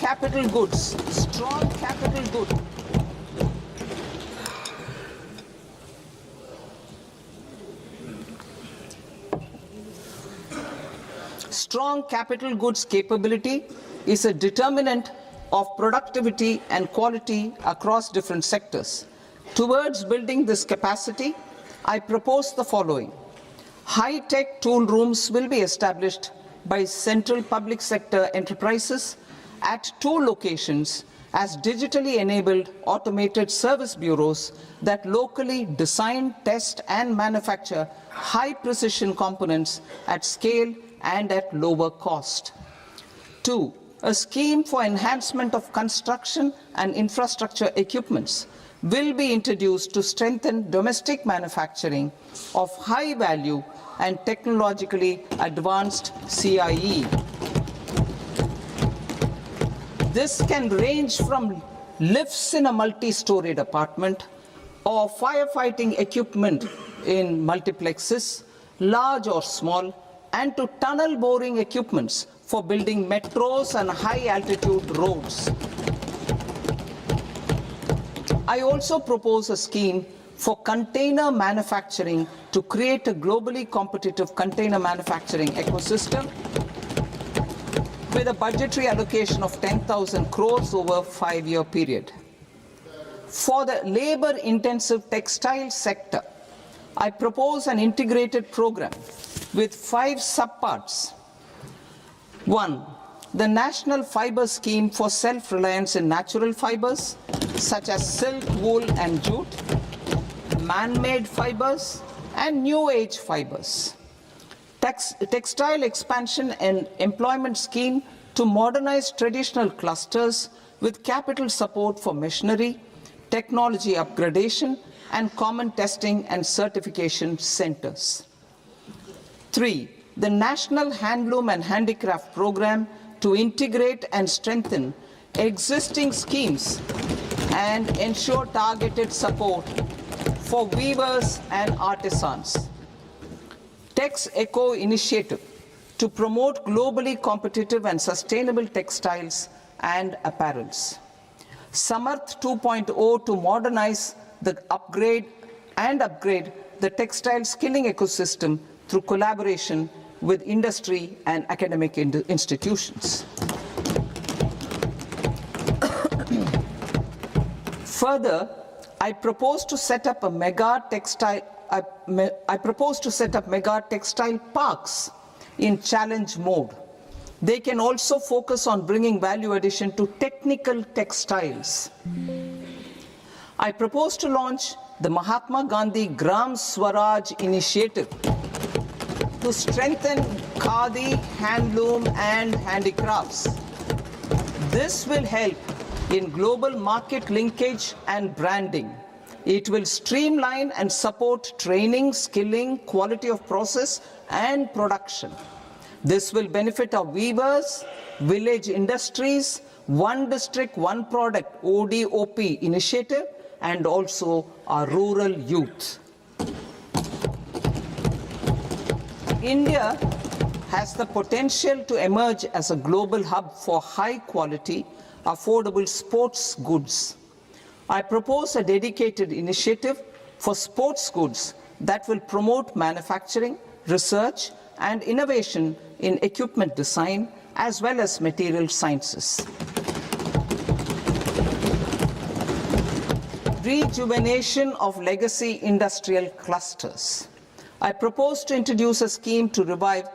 capital goods, strong capital goods. Strong capital goods capability is a determinant of productivity and quality across different sectors. Towards building this capacity, I propose the following. High-tech tool rooms will be established by central public sector enterprises at 2 locations as digitally enabled automated service bureaus that locally design, test, and manufacture high-precision components at scale and at lower cost. 2. A scheme for enhancement of construction and infrastructure equipments will be introduced to strengthen domestic manufacturing of high value and technologically advanced CIE. This can range from lifts in a multi-storied apartment or firefighting equipment in multiplexes, large or small, and to tunnel boring equipments for building metros and high-altitude roads. I also propose a scheme for container manufacturing to create a globally competitive container manufacturing ecosystem with a budgetary allocation of 10,000 crores over a 5-year period. For the labor-intensive textile sector, I propose an integrated program with 5 subparts. 1. The National Fiber Scheme for self-reliance in natural fibers, such as silk, wool, and jute, man-made fibers, and new-age fibers. Textile expansion and employment scheme to modernize traditional clusters with capital support for machinery, technology upgradation, and common testing and certification centers. 3. The National Handloom and Handicraft Program to integrate and strengthen existing schemes and ensure targeted support for weavers and artisans. Tex Eco Initiative to promote globally competitive and sustainable textiles and apparels. Samarth 2.0 to modernize the upgrade the textile skilling ecosystem through collaboration with industry and academic institutions. Further, I propose to set up mega textile parks in challenge mode. They can also focus on bringing value addition to technical textiles. I propose to launch the Mahatma Gandhi Gram Swaraj initiative to strengthen khadi, handloom, and handicrafts. This will help in global market linkage and branding. It will streamline and support training, skilling, quality of process, and production. This will benefit our weavers, village industries, One District, One Product ODOP initiative, and also our rural youth. India has the potential to emerge as a global hub for high-quality, affordable sports goods. I propose a dedicated initiative for sports goods that will promote manufacturing, research, and innovation in equipment design as well as material sciences. Rejuvenation of legacy industrial clusters. I propose to introduce a scheme to revive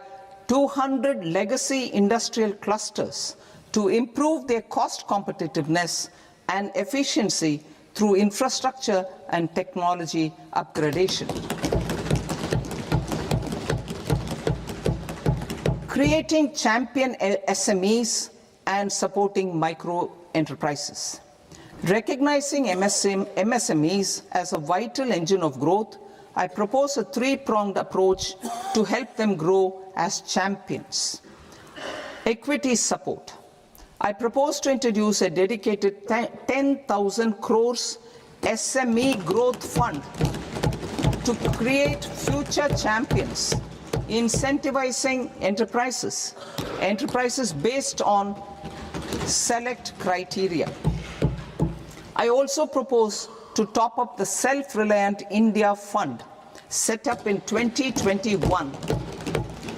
200 legacy industrial clusters to improve their cost competitiveness and efficiency through infrastructure and technology upgradation. Creating champion SMEs and supporting micro enterprises. Recognizing MSMEs as a vital engine of growth, I propose a 3-pronged approach to help them grow as champions. Equity support. I propose to introduce a dedicated 10,000 crores SME growth fund to create future champions, incentivizing enterprises based on select criteria. I also propose to top up the Self-Reliant India Fund set up in 2021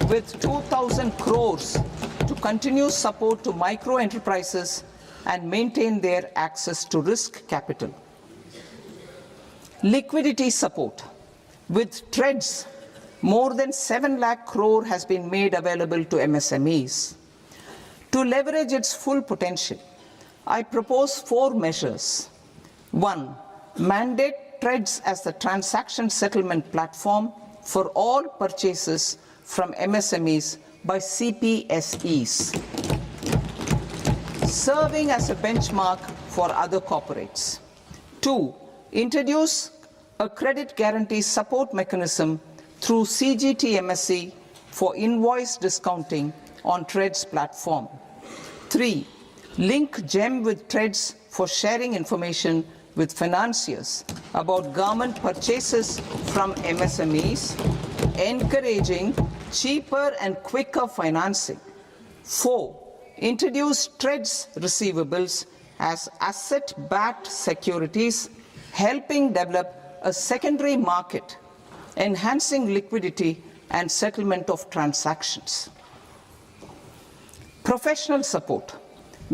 with 2,000 crores to continue support to micro enterprises and maintain their access to risk capital. Liquidity support. With TREDS, more than 7 lakh crore has been made available to MSMEs. To leverage its full potential, I propose 4 measures. 1. Mandate TREDS as the transaction settlement platform for all purchases from MSMEs by CPSEs, serving as a benchmark for other corporates. 2. Introduce a credit guarantee support mechanism through CGT-MSE for invoice discounting on TREDS platform. 3. Link GEM with TREDS for sharing information with financiers about government purchases from MSMEs, encouraging cheaper and quicker financing. 4. Introduce TREDS receivables as asset-backed securities, helping develop a secondary market, enhancing liquidity and settlement of transactions. Professional support.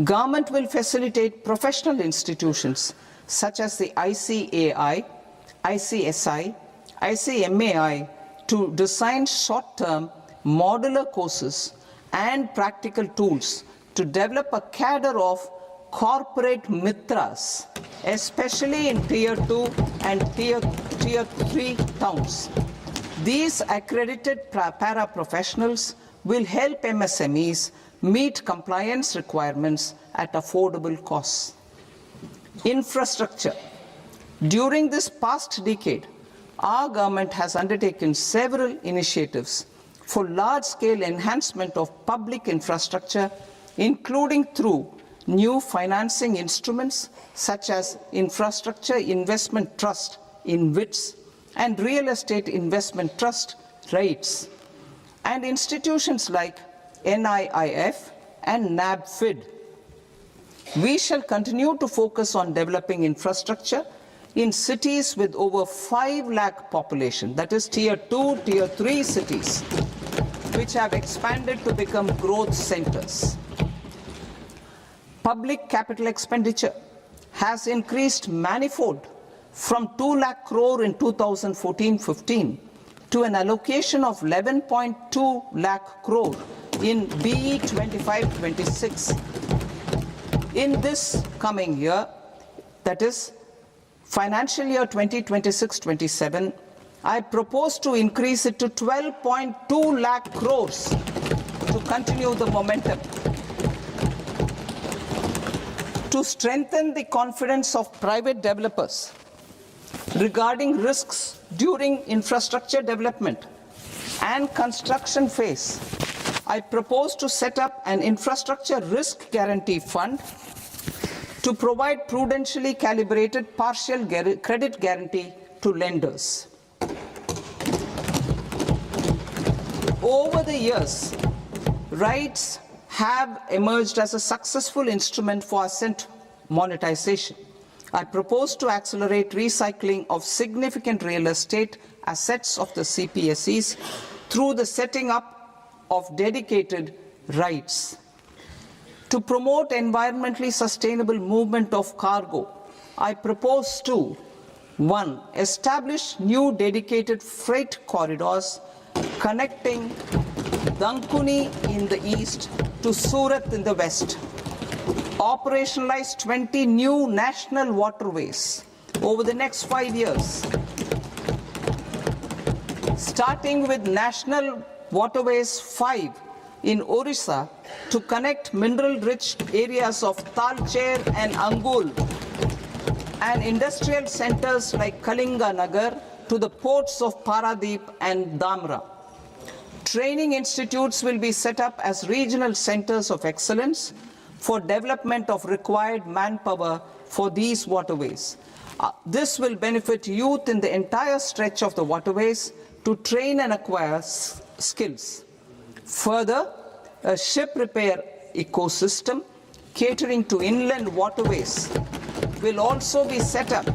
Government will facilitate professional institutions such as the ICAI, ICSI, ICMAI to design short-term modular courses and practical tools to develop a cadre of corporate mitras, especially in Tier 2 and Tier 3 towns. These accredited para-professionals will help MSMEs meet compliance requirements at affordable costs. Infrastructure. During this past decade, our government has undertaken several initiatives for large-scale enhancement of public infrastructure, including through new financing instruments such as Infrastructure Investment Trust (InvITs) and Real Estate Investment Trust (REITs), and institutions like NIIF and NABFID. We shall continue to focus on developing infrastructure in cities with over 5 lakh population, that is Tier 2, Tier 3 cities, which have expanded to become growth centers. Public capital expenditure has increased manifold from 2 lakh crore in 2014-15 to an allocation of 11.2 lakh crore in BE 25-26. In this coming year, that is financial year 2026-27, I propose to increase it to 12.2 lakh crores to continue the momentum. To strengthen the confidence of private developers regarding risks during infrastructure development and construction phase, I propose to set up an infrastructure risk guarantee fund to provide prudentially calibrated partial credit guarantee to lenders. Over the years, REITs have emerged as a successful instrument for asset monetization. I propose to accelerate recycling of significant real estate assets of the CPSEs through the setting up of dedicated REITs. To promote environmentally sustainable movement of cargo, I propose to 1. Establish new dedicated freight corridors connecting Dankuni in the east to Surat in the west. Operationalize 20 new national waterways over the next 5 years, starting with National Waterways 5 in Orissa to connect mineral-rich areas of Talcher and Angul and industrial centers like Kalinga Nagar to the ports of Paradeep and Dhamra. Training institutes will be set up as regional centers of excellence for development of required manpower for these waterways. This will benefit youth in the entire stretch of the waterways to train and acquire skills. Further, a ship repair ecosystem catering to inland waterways will also be set up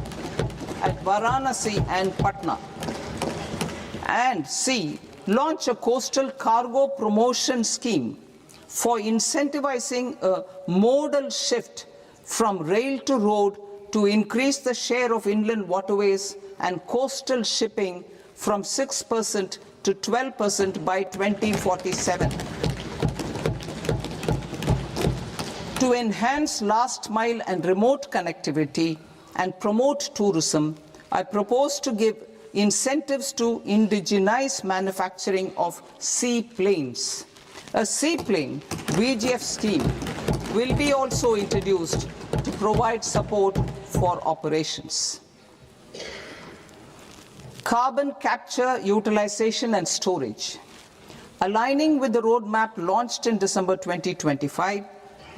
at Varanasi and Patna. And C, launch a coastal cargo promotion scheme for incentivizing a modal shift from rail to road to increase the share of inland waterways and coastal shipping from 6% to 12% by 2047. To enhance last mile and remote connectivity and promote tourism, I propose to give incentives to indigenize manufacturing of seaplanes. A seaplane VGF scheme will be also introduced to provide support for operations. Carbon capture, utilization and storage. Aligning with the roadmap launched in December 2025,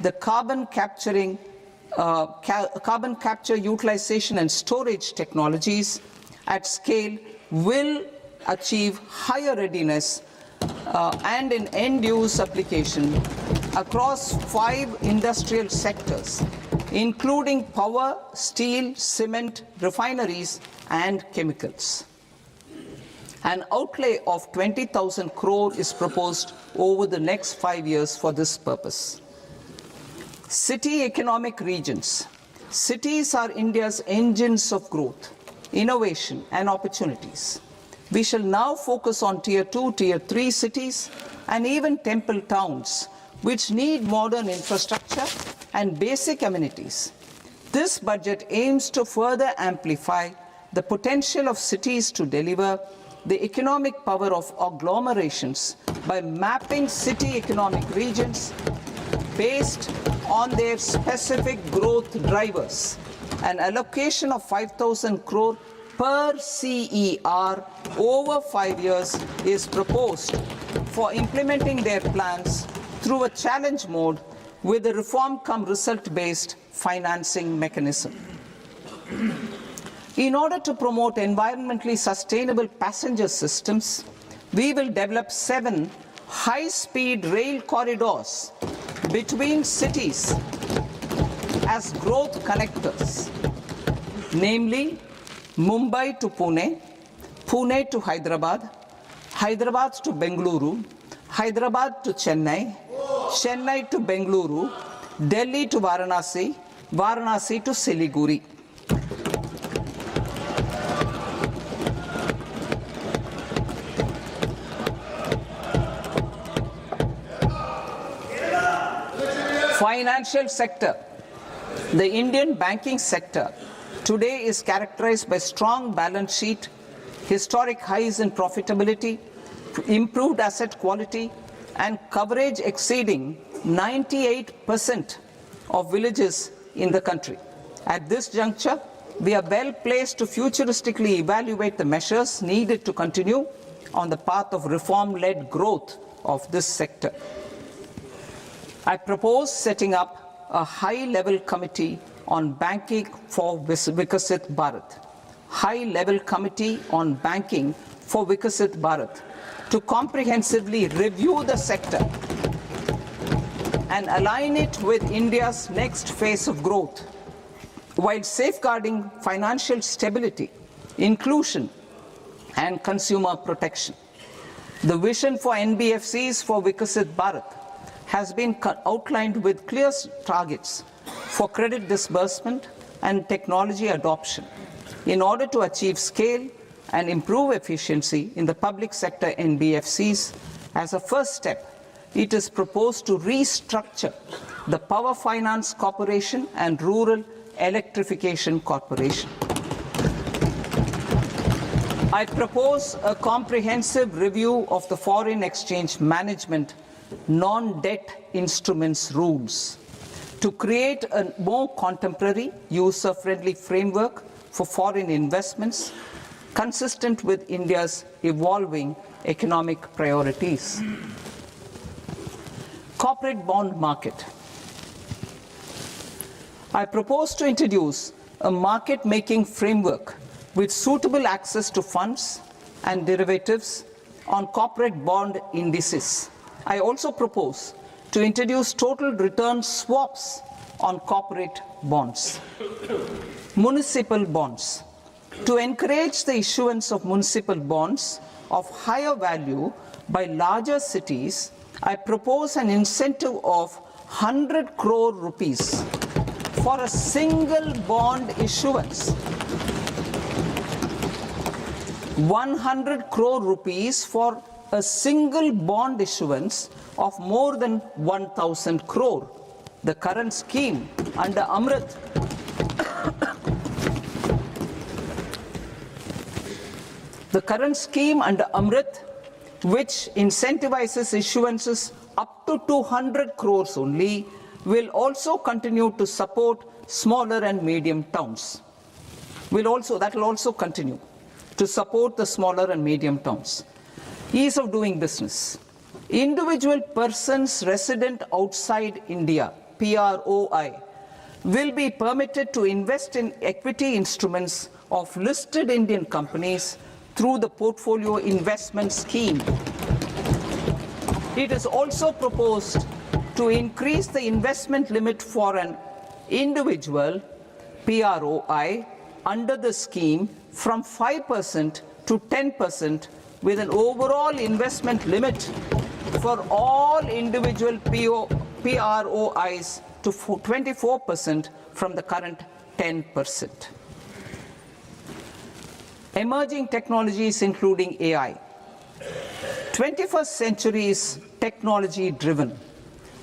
the carbon capture, utilization and storage technologies at scale will achieve higher readiness and in end-use application across 5 industrial sectors, including power, steel, cement, refineries, and chemicals. An outlay of 20,000 crore is proposed over the next 5 years for this purpose. City economic regions. Cities are India's engines of growth, innovation, and opportunities. We shall now focus on Tier 2, Tier 3 cities, and even temple towns, which need modern infrastructure and basic amenities. This budget aims to further amplify the potential of cities to deliver the economic power of agglomerations by mapping city economic regions based on their specific growth drivers. An allocation of 5,000 crore per CER over 5 years is proposed for implementing their plans through a challenge mode with a reform-cum-result-based financing mechanism. In order to promote environmentally sustainable passenger systems, we will develop 7 high-speed rail corridors between cities as growth connectors, namely Mumbai to Pune, Pune to Hyderabad, Hyderabad to Bengaluru, Hyderabad to Chennai, Chennai to Bengaluru, Delhi to Varanasi, Varanasi to Siliguri. Financial sector. The Indian banking sector today is characterized by strong balance sheet, historic highs in profitability, improved asset quality, and coverage exceeding 98% of villages in the country. At this juncture, we are well placed to futuristically evaluate the measures needed to continue on the path of reform-led growth of this sector. I propose setting up a high-level committee on banking for Vikasit Bharat. High-level committee on banking for Vikasit Bharat to comprehensively review the sector and align it with India's next phase of growth, while safeguarding financial stability, inclusion, and consumer protection. The vision for NBFCs for Vikasit Bharat has been outlined with clear targets for credit disbursement and technology adoption in order to achieve scale and improve efficiency in the public sector NBFCs. As a first step, it is proposed to restructure the Power Finance Corporation and Rural Electrification Corporation. I propose a comprehensive review of the foreign exchange management non-debt instruments rules to create a more contemporary, user-friendly framework for foreign investments consistent with India's evolving economic priorities. Corporate bond market. I propose to introduce a market-making framework with suitable access to funds and derivatives on corporate bond indices. I also propose to introduce total return swaps on corporate bonds. Municipal bonds. To encourage the issuance of municipal bonds of higher value by larger cities, I propose an incentive of 100 crore rupees for a single bond issuance. 100 crore rupees for a single bond issuance of more than 1,000 crore. The current scheme under Amrit which incentivizes issuances up to 200 crores only, will also continue to support smaller and medium towns. That will also continue to support the smaller and medium towns. Ease of doing business. Individual persons resident outside India, PROI, will be permitted to invest in equity instruments of listed Indian companies through the Portfolio Investment Scheme. It is also proposed to increase the investment limit for an individual PROI under the scheme from 5% to 10%, with an overall investment limit for all individual PROIs to 24% from the current 10%. Emerging technologies including AI. 21st century is technology driven.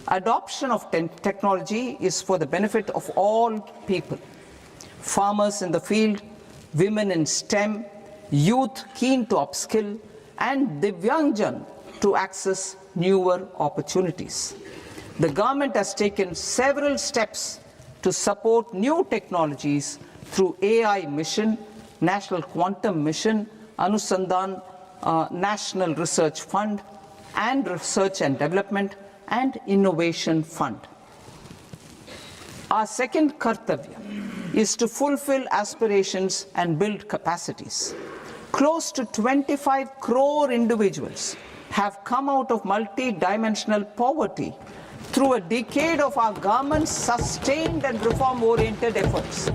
Adoption of technology is for the benefit of all people. Farmers in the field, women in STEM, youth keen to upskill, and Divyangjan to access newer opportunities. The government has taken several steps to support new technologies through AI Mission, National Quantum Mission, Anusandhan National Research Fund, and Research and Development and Innovation Fund. Our second kartavya is to fulfill aspirations and build capacities. Close to 25 crore individuals have come out of multi-dimensional poverty through a decade of our government's sustained and reform-oriented efforts.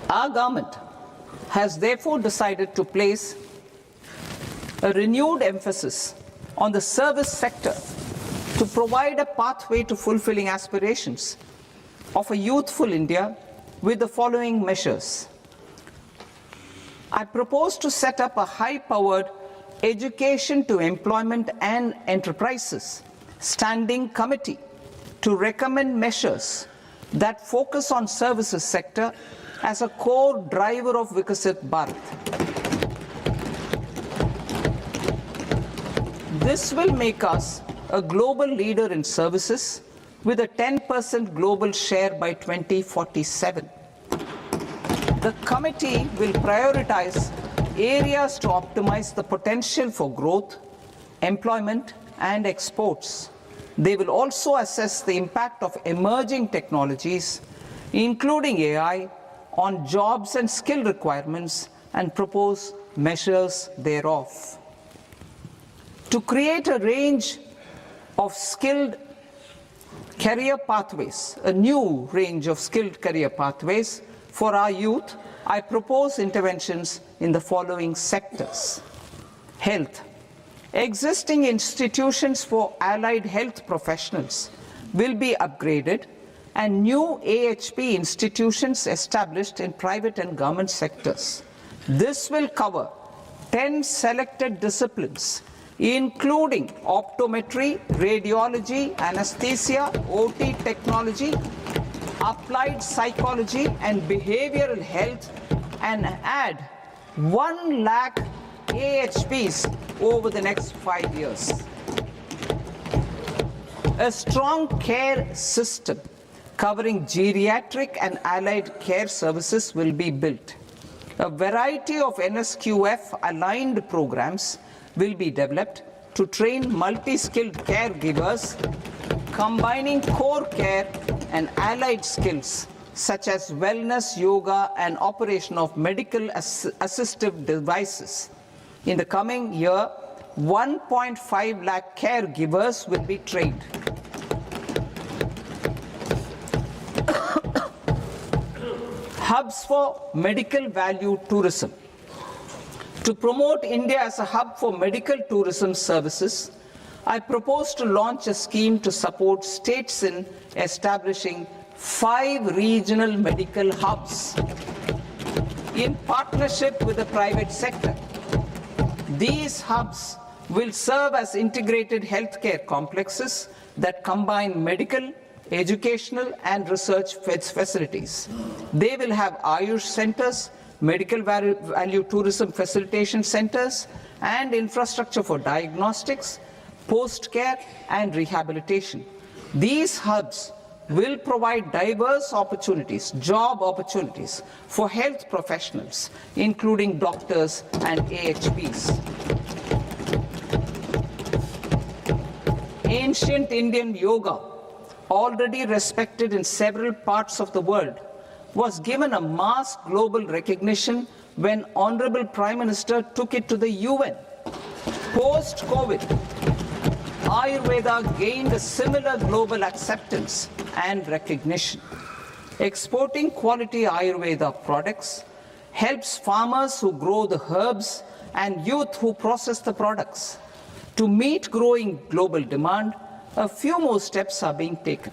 Our government has therefore decided to place a renewed emphasis on the service sector to provide a pathway to fulfilling aspirations of a youthful India with the following measures. I propose to set up a high-powered education to employment and enterprises standing committee to recommend measures that focus on services sector as a core driver of Vikasit Bharat. This will make us a global leader in services with a 10% global share by 2047. The committee will prioritize areas to optimize the potential for growth, employment, and exports. They will also assess the impact of emerging technologies, including AI, on jobs and skill requirements and propose measures thereof. To create a range of skilled career pathways, a new range of skilled career pathways for our youth, I propose interventions in the following sectors. Health. Existing institutions for allied health professionals will be upgraded and new AHP institutions established in private and government sectors. This will cover 10 selected disciplines, including optometry, radiology, anesthesia, OT technology, applied psychology and behavioral health, and add 1 lakh AHPs over the next 5 years. A strong care system covering geriatric and allied care services will be built. A variety of NSQF-aligned programs will be developed to train multi-skilled caregivers, combining core care and allied skills such as wellness, yoga, and operation of medical assistive devices. In the coming year, 1.5 lakh caregivers will be trained. Hubs for medical value tourism. To promote India as a hub for medical tourism services, I propose to launch a scheme to support states in establishing 5 regional medical hubs in partnership with the private sector. These hubs will serve as integrated healthcare complexes that combine medical, educational and research facilities. They will have Ayush centers, medical value tourism facilitation centers, and infrastructure for diagnostics, post-care and rehabilitation. These hubs will provide diverse opportunities, job opportunities for health professionals, including doctors and AHPs. Ancient Indian yoga, already respected in several parts of the world, was given a mass global recognition when Honorable Prime Minister took it to the UN. Post-COVID, Ayurveda gained a similar global acceptance and recognition. Exporting quality Ayurveda products helps farmers who grow the herbs and youth who process the products. To meet growing global demand, a few more steps are being taken.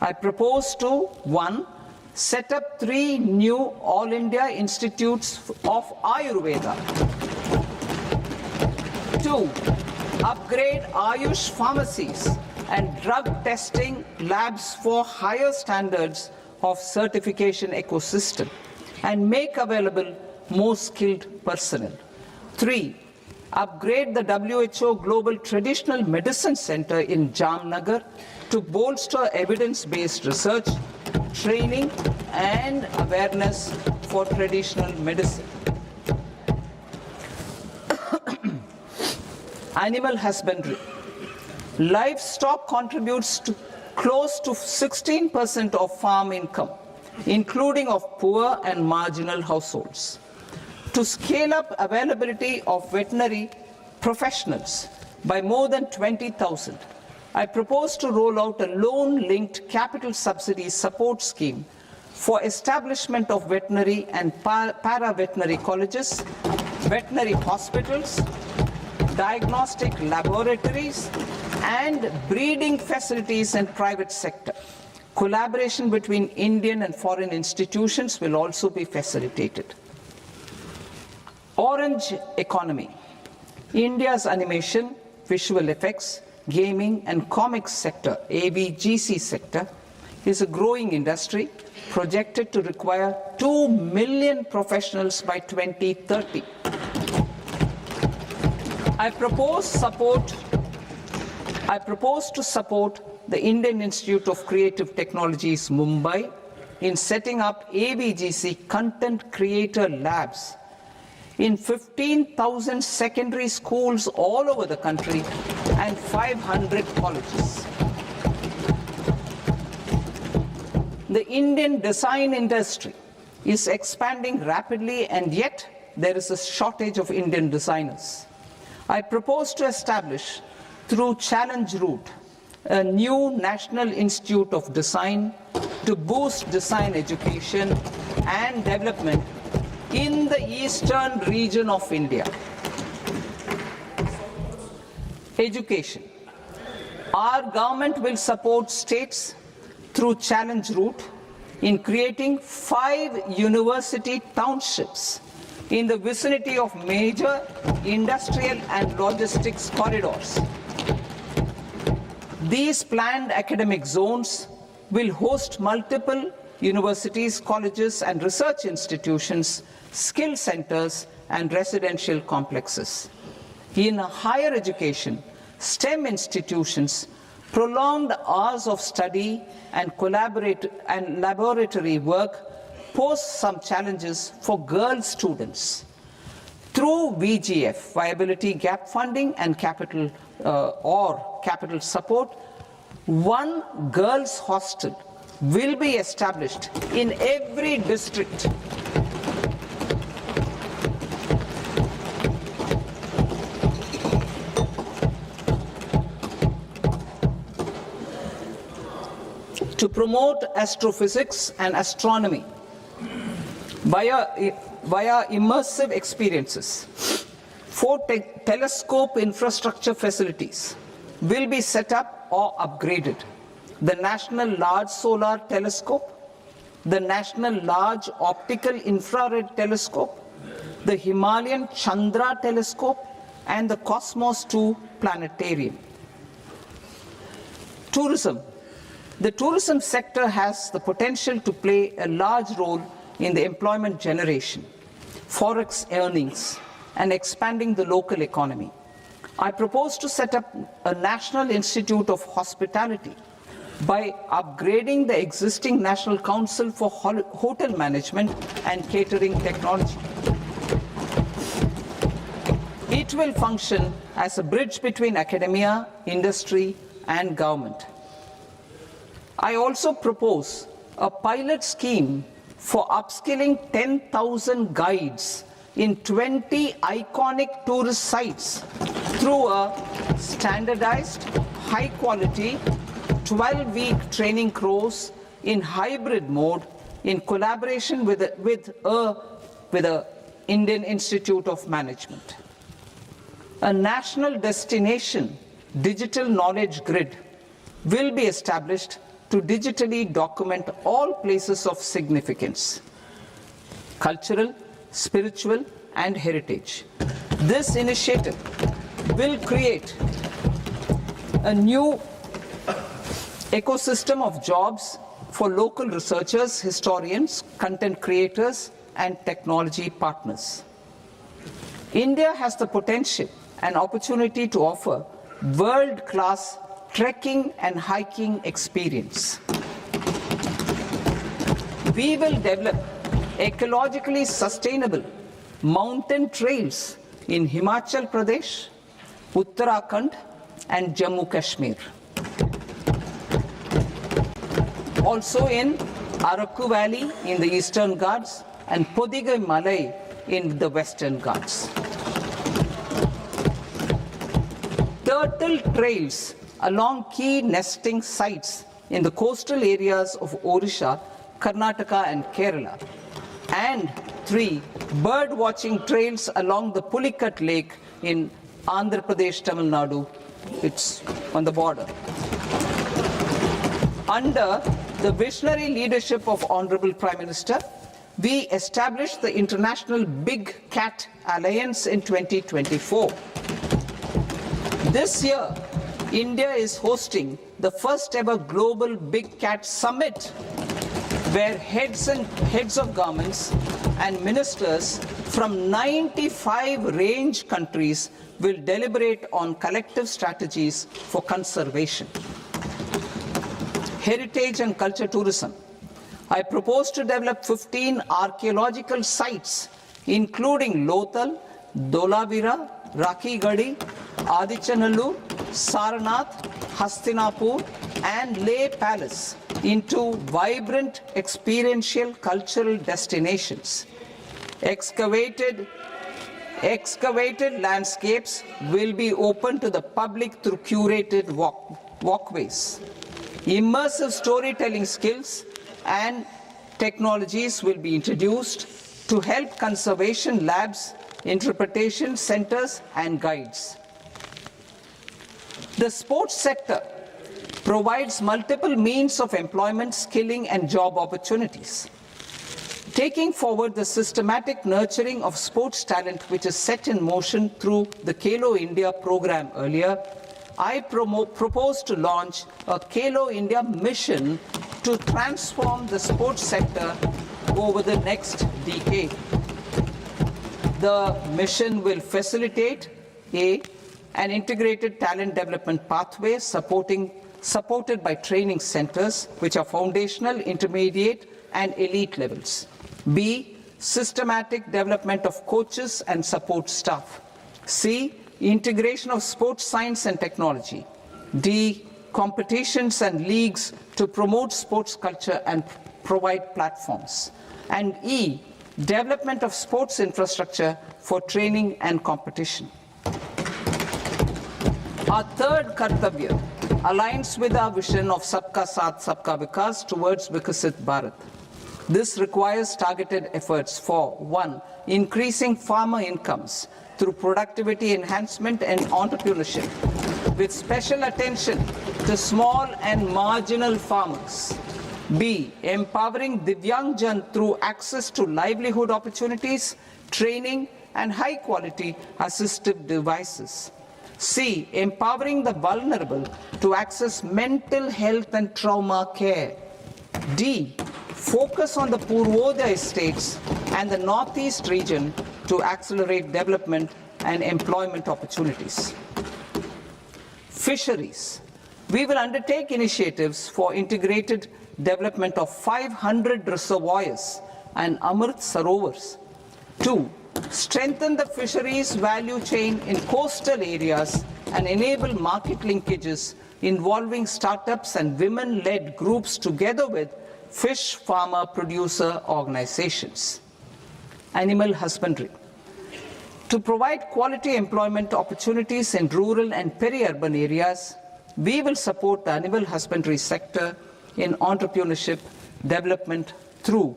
I propose to 1. Set up 3 new All India Institutes of Ayurveda. 2. Upgrade Ayush pharmacies and drug testing labs for higher standards of certification ecosystem and make available more skilled personnel. 3. Upgrade the WHO Global Traditional Medicine Center in Jamnagar to bolster evidence-based research, training and awareness for traditional medicine. Animal husbandry. Livestock contributes to close to 16% of farm income, including of poor and marginal households. To scale up availability of veterinary professionals by more than 20,000, I propose to roll out a loan-linked capital subsidy support scheme for establishment of veterinary and para-veterinary colleges, veterinary hospitals, diagnostic laboratories, and breeding facilities in private sector. Collaboration between Indian and foreign institutions will also be facilitated. Orange economy. India's animation, visual effects, gaming and comics sector, AVGC sector, is a growing industry projected to require 2 million professionals by 2030. I propose to support the Indian Institute of Creative Technologies, Mumbai, in setting up AVGC content creator labs in 15,000 secondary schools all over the country and 500 colleges. The Indian design industry is expanding rapidly, and yet there is a shortage of Indian designers. I propose to establish, through Challenge Route, a new National Institute of Design to boost design education and development in the eastern region of India. Education. Our government will support states through Challenge Route in creating 5 university townships in the vicinity of major industrial and logistics corridors. These planned academic zones will host multiple universities, colleges and research institutions, skill centers and residential complexes. In higher education, STEM institutions, prolonged hours of study and laboratory work pose some challenges for girl students. Through VGF, Viability Gap Funding and capital support, 1 girls' hostel will be established in every district. to promote astrophysics and astronomy via immersive experiences. 4 telescope infrastructure facilities will be set up or upgraded. The National Large Solar Telescope, the National Large Optical Infrared Telescope, the Himalayan Chandra Telescope, and the Cosmos 2 Planetarium. Tourism. The tourism sector has the potential to play a large role in the employment generation, forex earnings, and expanding the local economy. I propose to set up a National Institute of Hospitality by upgrading the existing National Council for Hotel Management and Catering Technology. It will function as a bridge between academia, industry, and government. I also propose a pilot scheme for upskilling 10,000 guides in 20 iconic tourist sites through a standardized, high-quality, 12-week training course in hybrid mode in collaboration with the Indian Institute of Management. A national destination digital knowledge grid will be established to digitally document all places of significance, cultural, spiritual, and heritage. This initiative will create a new ecosystem of jobs for local researchers, historians, content creators, and technology partners. India has the potential and opportunity to offer world-class trekking and hiking experience. We will develop ecologically sustainable mountain trails in Himachal Pradesh, Uttarakhand, and Jammu Kashmir. Also in Araku Valley in the Eastern Ghats and Podigai Malai in the Western Ghats. Turtle trails along key nesting sites in the coastal areas of Odisha, Karnataka, and Kerala. And 3 bird watching trails along the Pulikat Lake in Andhra Pradesh, Tamil Nadu. It's on the border. Under the visionary leadership of Honorable Prime Minister, we established the International Big Cat Alliance in 2024. This year, India is hosting the first ever Global Big Cat Summit, where heads of governments and ministers from 95 range countries will deliberate on collective strategies for conservation. Heritage and culture tourism. I propose to develop 15 archaeological sites, including Lothal, Dholavira, Rakhi Gadi, Adichanallur, Saranath, Hastinapur, and Leh Palace into vibrant experiential cultural destinations. Excavated landscapes will be open to the public through curated walkways. Immersive storytelling skills and technologies will be introduced to help conservation labs, interpretation centers, and guides. The sports sector provides multiple means of employment, skilling, and job opportunities. Taking forward the systematic nurturing of sports talent which is set in motion through the Khelo India program earlier, I propose to launch a Khelo India mission to transform the sports sector over the next decade. The mission will facilitate an integrated talent development pathway supported by training centers which are foundational, intermediate, and elite levels. B, systematic development of coaches and support staff. C, integration of sports science and technology. D, competitions and leagues to promote sports culture and provide platforms. And E, development of sports infrastructure for training and competition. Our third kartavya aligns with our vision of Sabka Saath, Sabka Vikas towards Vikasit Bharat. This requires targeted efforts for 1. Increasing farmer incomes through productivity enhancement and entrepreneurship, with special attention to small and marginal farmers. B. Empowering Divyangjan through access to livelihood opportunities, training, and high-quality assistive devices. C. Empowering the vulnerable to access mental health and trauma care. D. Focus on the Purvodaya states and the Northeast region to accelerate development and employment opportunities. Fisheries. We will undertake initiatives for integrated development of 500 reservoirs and Amrit Sarovars. 2. Strengthen the fisheries value chain in coastal areas and enable market linkages involving startups and women-led groups together with fish farmer producer organizations. Animal husbandry. To provide quality employment opportunities in rural and peri-urban areas, we will support the animal husbandry sector in entrepreneurship development through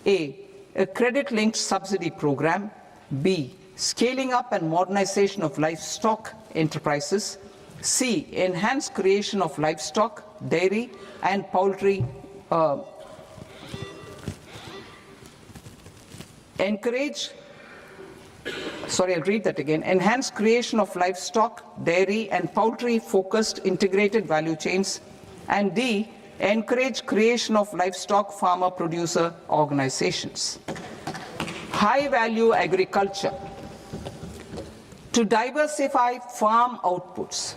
A. A credit-linked subsidy program, B. Scaling up and modernization of livestock enterprises, C. Enhanced creation of livestock, dairy, and poultry Enhanced creation of livestock, dairy, and poultry-focused integrated value chains. And D. Encourage creation of livestock farmer-producer organizations. High-value agriculture. To diversify farm outputs,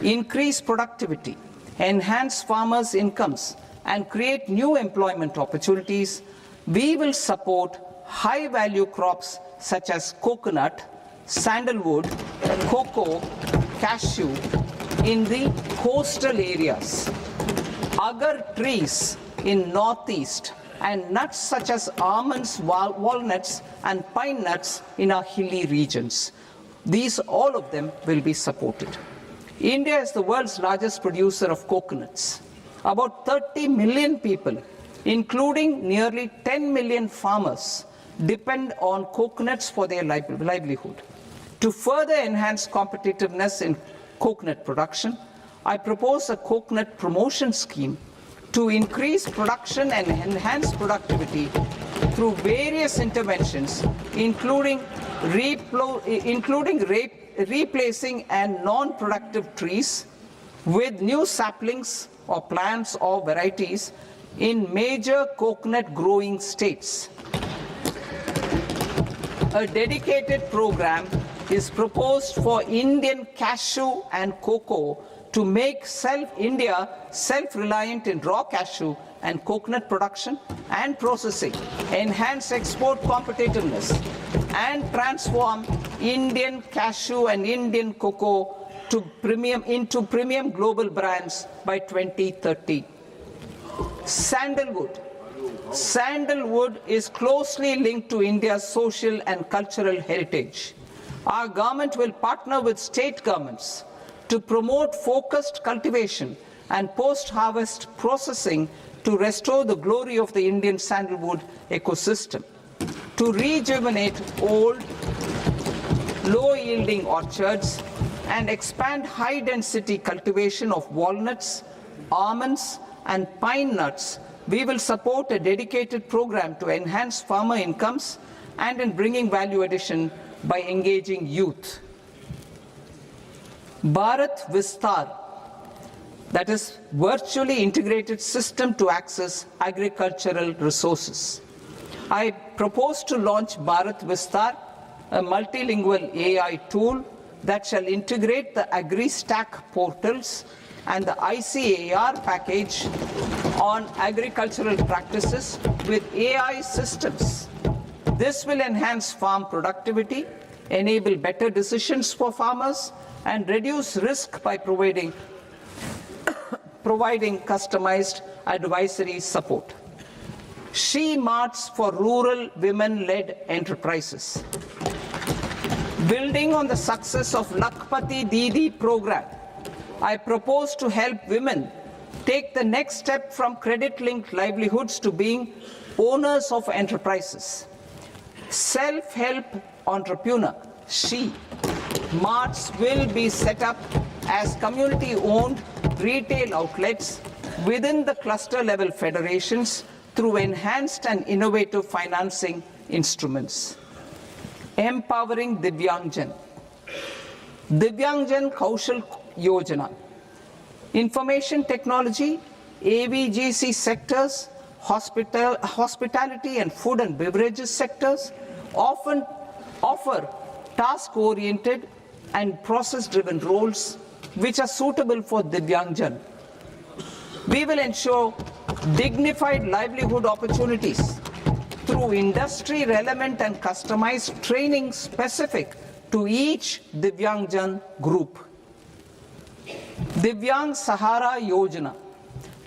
increase productivity, enhance farmers' incomes, and create new employment opportunities, we will support high-value crops such as coconut, sandalwood, cocoa, cashew in the coastal areas, agar trees in northeast, and nuts such as almonds, walnuts, and pine nuts in our hilly regions. All of them will be supported. India is the world's largest producer of coconuts. About 30 million people, including nearly 10 million farmers, depend on coconuts for their livelihood. To further enhance competitiveness in coconut production, I propose a coconut promotion scheme to increase production and enhance productivity through various interventions, including replacing and non-productive trees with new saplings or plants or varieties in major coconut growing states. A dedicated program is proposed for Indian cashew and cocoa to make India self-reliant in raw cashew and coconut production and processing, enhance export competitiveness, and transform Indian cashew and Indian cocoa into premium global brands by 2030. Sandalwood. Sandalwood is closely linked to India's social and cultural heritage. Our government will partner with state governments to promote focused cultivation and post-harvest processing to restore the glory of the Indian sandalwood ecosystem, to rejuvenate old, low-yielding orchards, and expand high-density cultivation of walnuts, almonds, and pine nuts. We will support a dedicated program to enhance farmer incomes and in bringing value addition by engaging youth. Bharat Vistar, that is virtually integrated system to access agricultural resources. I propose to launch Bharat Vistar, a multilingual AI tool that shall integrate the AgriStack portals and the ICAR package on agricultural practices with AI systems. This will enhance farm productivity, enable better decisions for farmers, and reduce risk by providing customized advisory support. She-Marts for rural women-led enterprises. Building on the success of Lakpati Didi program, I propose to help women take the next step from credit-linked livelihoods to being owners of enterprises. Self-help entrepreneur, she, marts will be set up as community-owned retail outlets within the cluster-level federations through enhanced and innovative financing instruments. Empowering Divyangjan. Divyangjan Kaushal Yojana. Information technology, AVGC sectors, hospitality and food and beverages sectors often offer task-oriented and process-driven roles which are suitable for Divyangjan. We will ensure dignified livelihood opportunities through industry-relevant and customized training specific to each Divyangjan group. Divyang Sahara Yojana.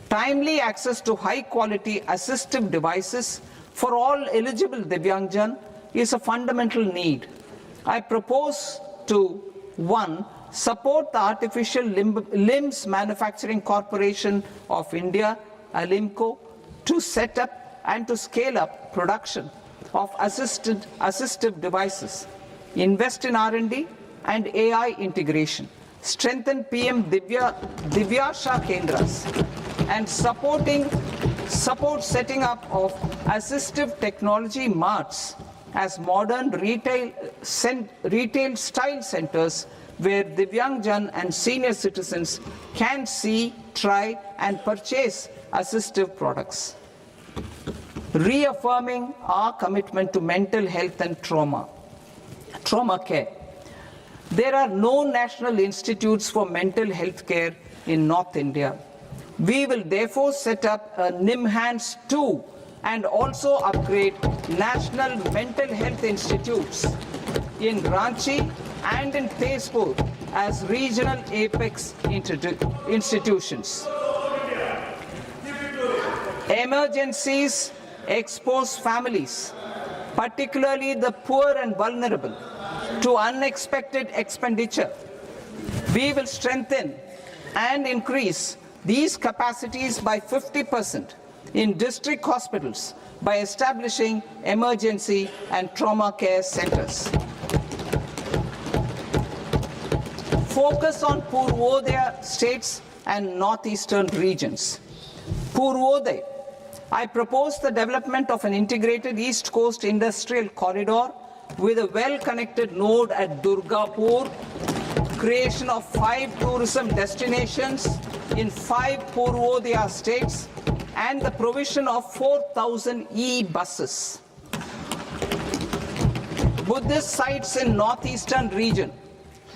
Timely access to high-quality assistive devices for all eligible Divyangjan is a fundamental need. I propose to 1. Support the Artificial Limbs Manufacturing Corporation of India, Alimco, to set up and to scale up production of assistive devices, invest in R&D and AI integration, strengthen PM Divyasha Kendras, and support setting up of assistive technology marts as modern retail style centers where Divyangjan and senior citizens can see, try and purchase assistive products. Reaffirming our commitment to mental health and trauma care. There are no national institutes for mental health care in North India. We will therefore set up a NIMHANS 2 and also upgrade national mental health institutes in Ranchi and in Tezpur as regional apex institutions. Emergencies expose families, particularly the poor and vulnerable, to unexpected expenditure. We will strengthen and increase these capacities by 50% in district hospitals by establishing emergency and trauma care centers. Focus on Purvodaya states and northeastern regions. Purvodaya. I propose the development of an integrated East Coast industrial corridor with a well-connected node at Durgapur, creation of 5 tourism destinations in 5 Purvodaya states, and the provision of 4,000 e-buses. Buddhist sites in northeastern region.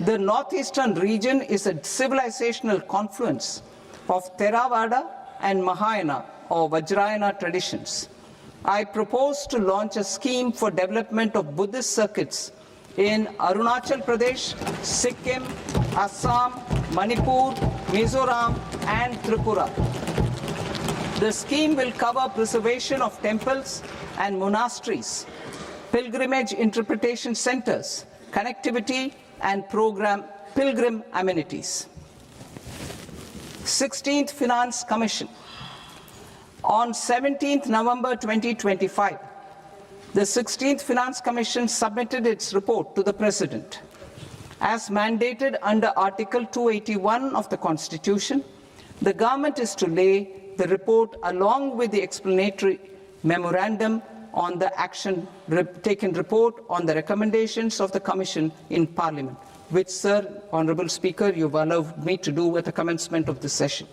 The northeastern region is a civilizational confluence of Theravada and Mahayana or Vajrayana traditions. I propose to launch a scheme for development of Buddhist circuits in Arunachal Pradesh, Sikkim, Assam, Manipur, Mizoram, and Tripura. The scheme will cover preservation of temples and monasteries, pilgrimage interpretation centers, connectivity, and pilgrim amenities. 16th Finance Commission. On 17th November 2025, the 16th Finance Commission submitted its report to the President. As mandated under Article 281 of the Constitution, the government is to lay the report along with the explanatory memorandum on the action taken report on the recommendations of the Commission in Parliament, which, Sir, Honourable Speaker, you've allowed me to do at the commencement of this session.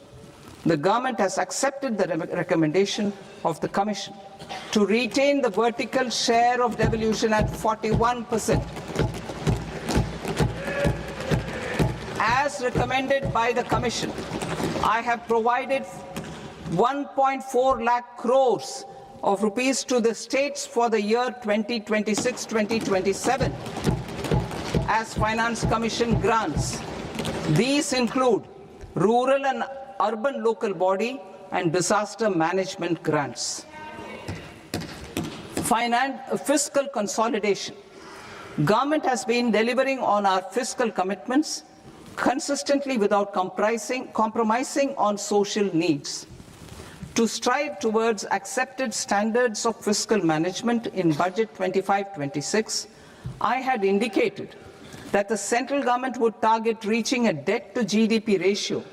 The government has accepted the recommendation of the Commission to retain the vertical share of devolution at 41%. As recommended by the Commission, I have provided 1.4 lakh crores of rupees to the states for the year 2026-2027 as Finance Commission grants. These include rural and urban local body and disaster management grants. Fiscal consolidation. Government has been delivering on our fiscal commitments consistently without compromising on social needs. To strive towards accepted standards of fiscal management in Budget 25-26, I had indicated that the central government would target reaching a debt to GDP ratio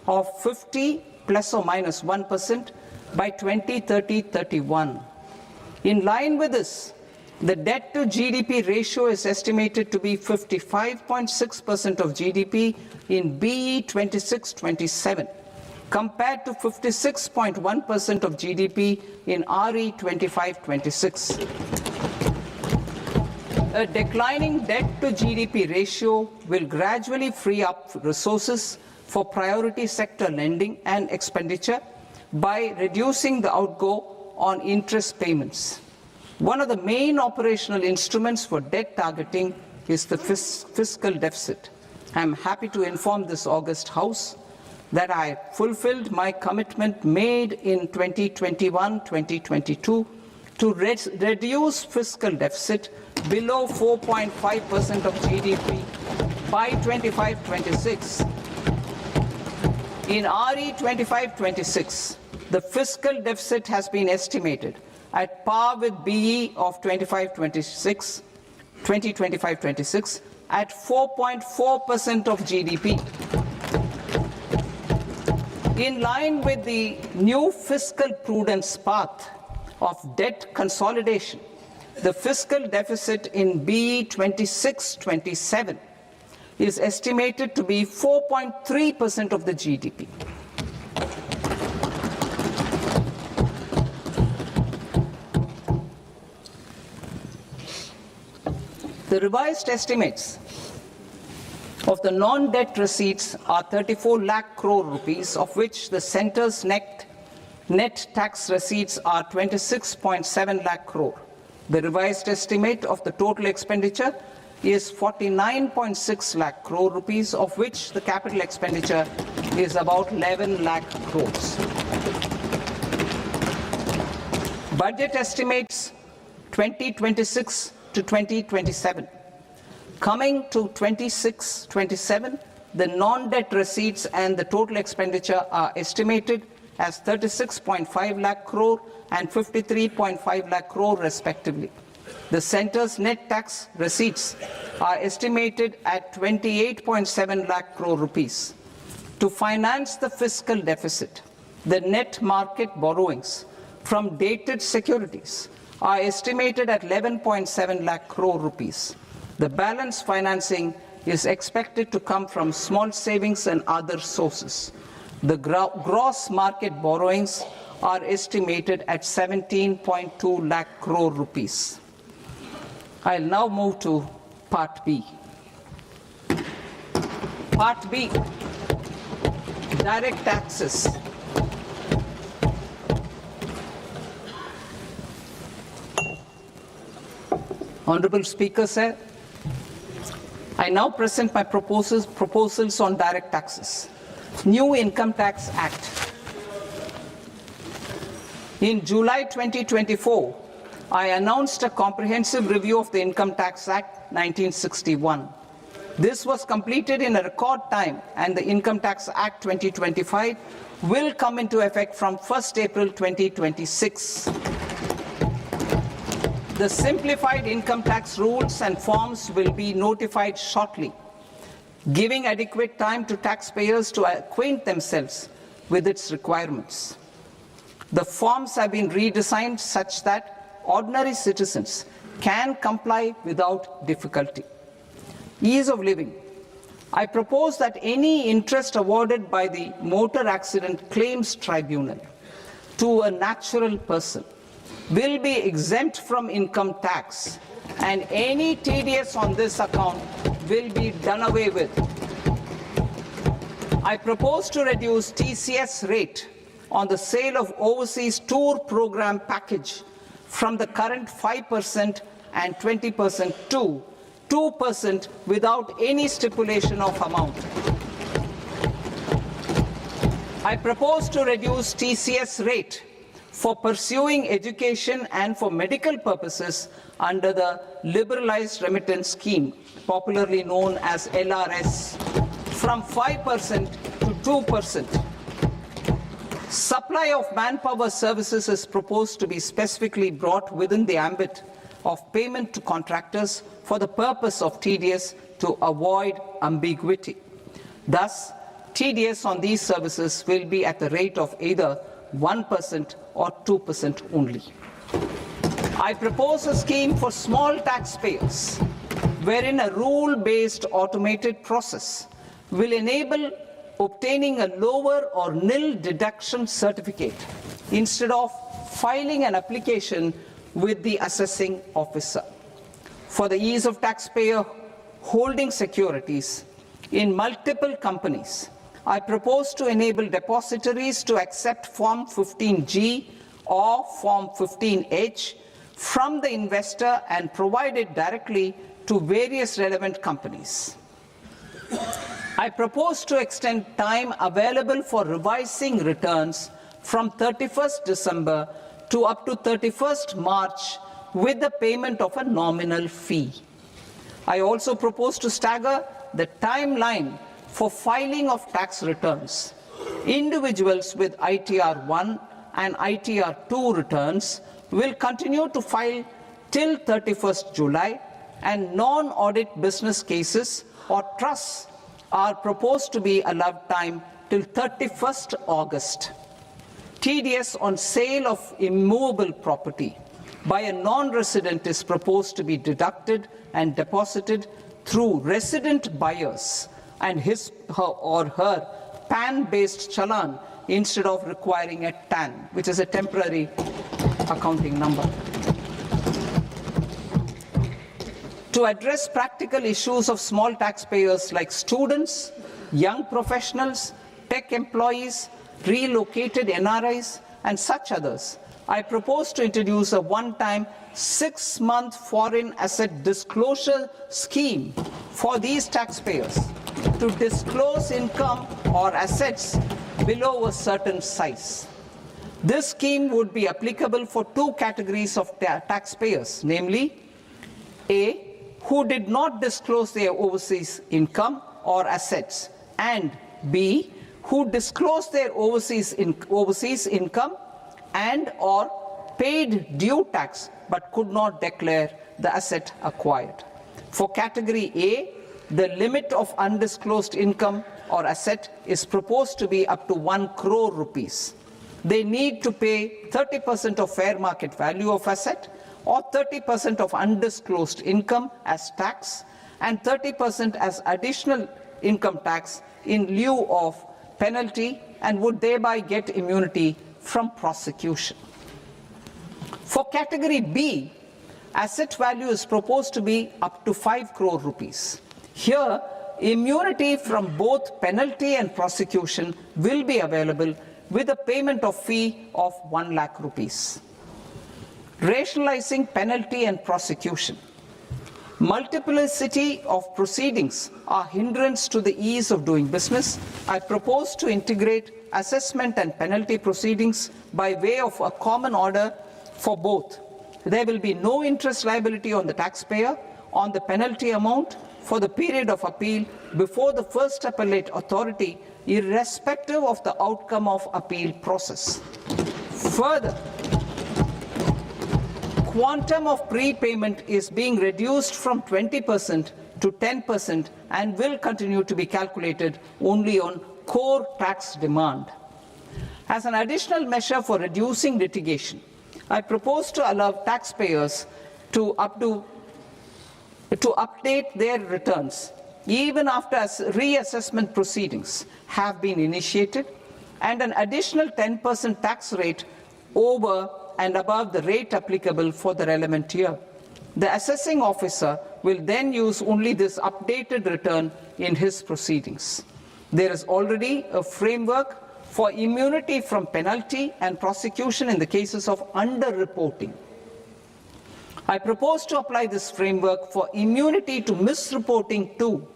of 50 plus or minus 1% by 2030-31. In line with this, the debt to GDP ratio is estimated to be 55.6% of GDP in BE 26-27, compared to 56.1% of GDP in RE 25-26. A declining debt to GDP ratio will gradually free up resources for priority sector lending and expenditure by reducing the outgo on interest payments. One of the main operational instruments for debt targeting is the fiscal deficit. I am happy to inform this august House that I fulfilled my commitment made in 2021-2022 to reduce fiscal deficit below 4.5% of GDP by 25-26. In RE 25-26, the fiscal deficit has been estimated at par with BE of 2025-26 at 4.4% of GDP. In line with the new fiscal prudence path of debt consolidation, the fiscal deficit in BE 26-27 is estimated to be 4.3% of the GDP. The revised estimates of the non-debt receipts are 34 lakh crore rupees, of which the centre's net tax receipts are 26.7 lakh crore. The revised estimate of the total expenditure is 49.6 lakh crore rupees, of which the capital expenditure is about 11 lakh crores. Budget estimates 2026 to 2027. Coming to 26-27, the non-debt receipts and the total expenditure are estimated as 36.5 lakh crore and 53.5 lakh crore respectively. The centre's net tax receipts are estimated at 28.7 lakh crore rupees. To finance the fiscal deficit, the net market borrowings from dated securities are estimated at 11.7 lakh crore rupees. The balance financing is expected to come from small savings and other sources. The gross market borrowings are estimated at 17.2 lakh crore rupees. I'll now move to Part B. Part B, direct taxes. Honorable Speaker, sir, I now present my proposals on direct taxes. New Income Tax Act. In July 2024, I announced a comprehensive review of the Income Tax Act 1961. This was completed in a record time, and the Income Tax Act 2025 will come into effect from 1st April 2026. The simplified income tax rules and forms will be notified shortly, giving adequate time to taxpayers to acquaint themselves with its requirements. The forms have been redesigned such that ordinary citizens can comply without difficulty. Ease of living. I propose that any interest awarded by the Motor Accident Claims Tribunal to a natural person will be exempt from income tax, and any TDS on this account will be done away with. I propose to reduce TCS rate on the sale of overseas tour program package from the current 5% and 20% to 2% without any stipulation of amount. I propose to reduce TCS rate for pursuing education and for medical purposes under the Liberalized Remittance Scheme, popularly known as LRS, from 5% to 2%. Supply of manpower services is proposed to be specifically brought within the ambit of payment to contractors for the purpose of TDS to avoid ambiguity. Thus, TDS on these services will be at the rate of either 1% or 2% only. I propose a scheme for small taxpayers wherein a rule-based automated process will enable obtaining a lower or nil deduction certificate instead of filing an application with the assessing officer. For the ease of taxpayer holding securities in multiple companies, I propose to enable depositories to accept Form 15G or Form 15H from the investor and provide it directly to various relevant companies. I propose to extend time available for revising returns from 31st December to up to 31st March with the payment of a nominal fee. I also propose to stagger the timeline for filing of tax returns. Individuals with ITR 1 and ITR 2 returns will continue to file till 31st July, and non-audit business cases or trusts are proposed to be allowed time till 31st August. TDS on sale of immovable property by a non-resident is proposed to be deducted and deposited through resident buyers and his or her PAN-based challan instead of requiring a TAN, which is a temporary accounting number. To address practical issues of small taxpayers like students, young professionals, tech employees, relocated NRIs, and such others, I propose to introduce a one-time 6-month foreign asset disclosure scheme for these taxpayers to disclose income or assets below a certain size. This scheme would be applicable for two categories of taxpayers, namely A, who did not disclose their overseas income or assets, and B, who disclosed their overseas income and or paid due tax but could not declare the asset acquired. For category A, the limit of undisclosed income or asset is proposed to be up to 1 crore rupees. They need to pay 30% of fair market value of asset or 30% of undisclosed income as tax and 30% as additional income tax in lieu of penalty, and would thereby get immunity from prosecution. For category B, asset value is proposed to be up to 5 crore rupees. Here, immunity from both penalty and prosecution will be available with a payment of fee of 1 lakh rupees. Rationalizing penalty and prosecution. Multiplicity of proceedings are hindrance to the ease of doing business. I propose to integrate assessment and penalty proceedings by way of a common order for both. There will be no interest liability on the taxpayer on the penalty amount for the period of appeal before the first appellate authority, irrespective of the outcome of appeal process. Further, quantum of prepayment is being reduced from 20% to 10% and will continue to be calculated only on core tax demand. As an additional measure for reducing litigation, I propose to allow taxpayers to update their returns even after reassessment proceedings have been initiated, and an additional 10% tax rate over and above the rate applicable for the relevant year. The assessing officer will then use only this updated return in his proceedings. There is already a framework for immunity from penalty and prosecution in the cases of underreporting. I propose to apply this framework for immunity to misreporting too.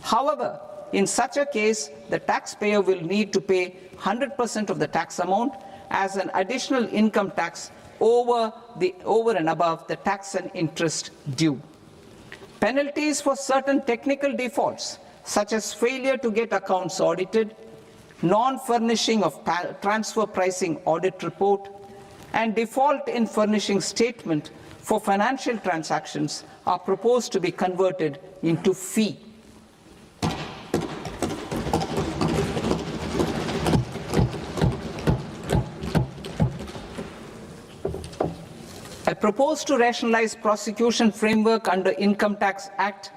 However, in such a case, the taxpayer will need to pay 100% of the tax amount as an additional income tax over and above the tax and interest due. Penalties for certain technical defaults, such as failure to get accounts audited, non-furnishing of transfer pricing audit report, and default in furnishing statement for financial transactions are proposed to be converted into fee. I propose to rationalize prosecution framework under Income Tax Act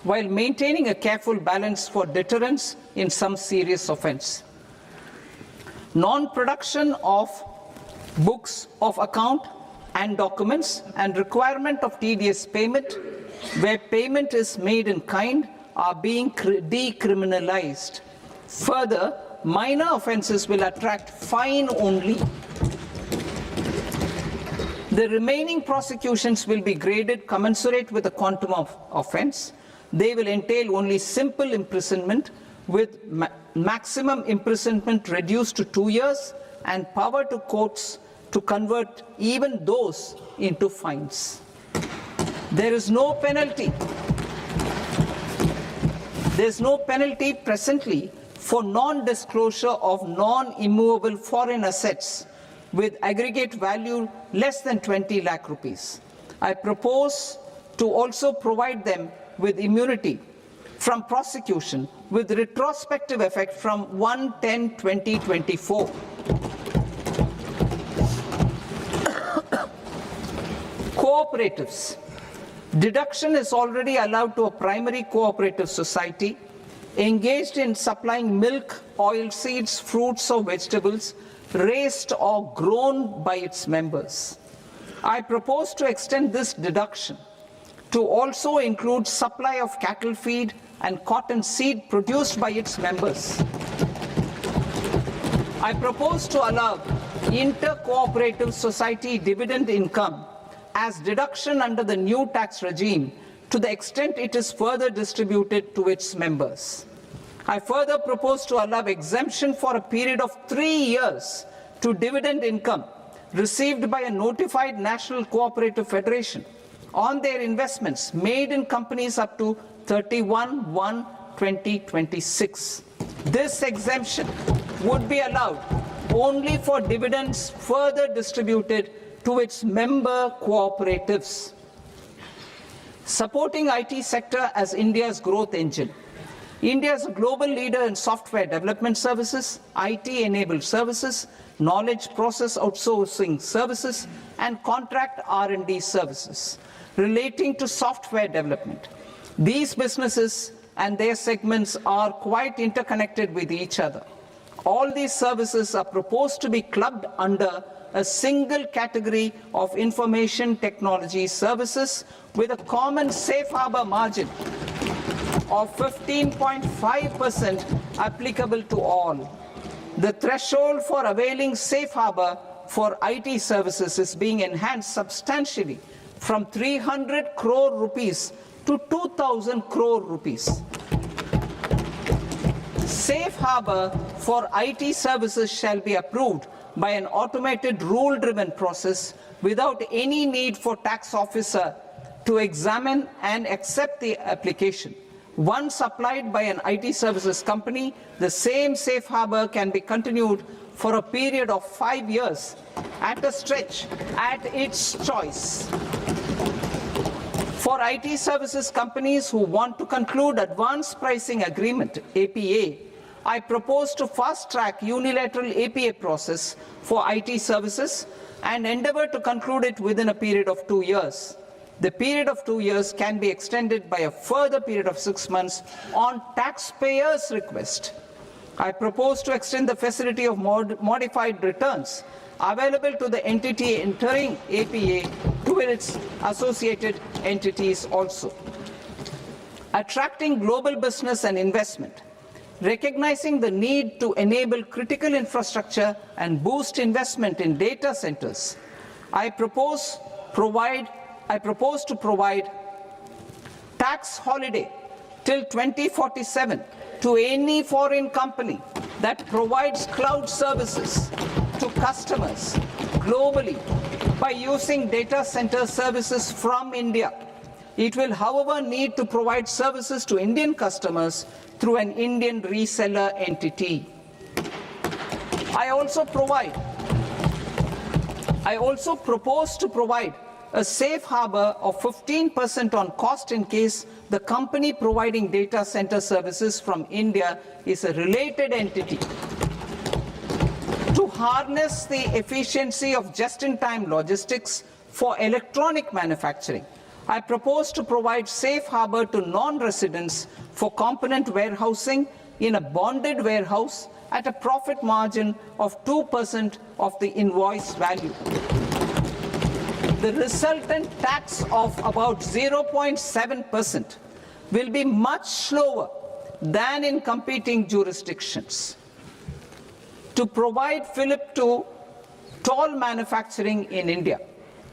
while maintaining a careful balance for deterrence in some serious offence. Non-production of books of account and documents and requirement of TDS payment where payment is made in kind are being decriminalized. Further, minor offences will attract fine only. The remaining prosecutions will be graded commensurate with the quantum of offence. They will entail only simple imprisonment with maximum imprisonment reduced to 2 years and power to courts to convert even those into fines. There is no penalty. There is no penalty presently for non-disclosure of non-immovable foreign assets with aggregate value less than 20 lakh rupees. I propose to also provide them with immunity from prosecution with retrospective effect from 1/10/2024. Cooperatives. Deduction is already allowed to a primary cooperative society engaged in supplying milk, oilseeds, fruits or vegetables raised or grown by its members. I propose to extend this deduction to also include supply of cattle feed and cotton seed produced by its members. I propose to allow inter-cooperative society dividend income as deduction under the new tax regime to the extent it is further distributed to its members. I further propose to allow exemption for a period of 3 years to dividend income received by a notified national cooperative federation on their investments made in companies up to 31/1/2026. This exemption would be allowed only for dividends further distributed to its member cooperatives. Supporting IT sector as India's growth engine. India is a global leader in software development services, IT-enabled services, knowledge process outsourcing services, and contract R&D services relating to software development. These businesses and their segments are quite interconnected with each other. All these services are proposed to be clubbed under a single category of information technology services with a common safe harbor margin of 15.5% applicable to all. The threshold for availing safe harbor for IT services is being enhanced substantially from 300 crore rupees to 2,000 crore rupees. Safe harbor for IT services shall be approved by an automated rule-driven process without any need for tax officer to examine and accept the application. Once applied by an IT services company, the same safe harbor can be continued for a period of 5 years at a stretch at its choice. For IT services companies who want to conclude advanced pricing agreement, APA, I propose to fast-track unilateral APA process for IT services and endeavor to conclude it within a period of 2 years. The period of 2 years can be extended by a further period of 6 months on taxpayers' request. I propose to extend the facility of modified returns available to the entity entering APA to its associated entities also. Attracting global business and investment. Recognizing the need to enable critical infrastructure and boost investment in data centers, I propose to provide tax holiday till 2047 to any foreign company that provides cloud services to customers globally by using data center services from India. It will, however, need to provide services to Indian customers through an Indian reseller entity. I also propose to provide a safe harbor of 15% on cost in case the company providing data center services from India is a related entity. To harness the efficiency of just-in-time logistics for electronic manufacturing, I propose to provide safe harbor to non-residents for component warehousing in a bonded warehouse at a profit margin of 2% of the invoice value. The resultant tax of about 0.7% will be much lower than in competing jurisdictions. To provide fillip to toll manufacturing in India,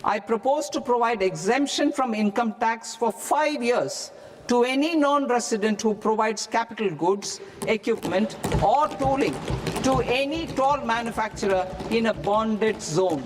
I propose to provide exemption from income tax for 5 years to any non-resident who provides capital goods, equipment, or tooling to any toll manufacturer in a bonded zone.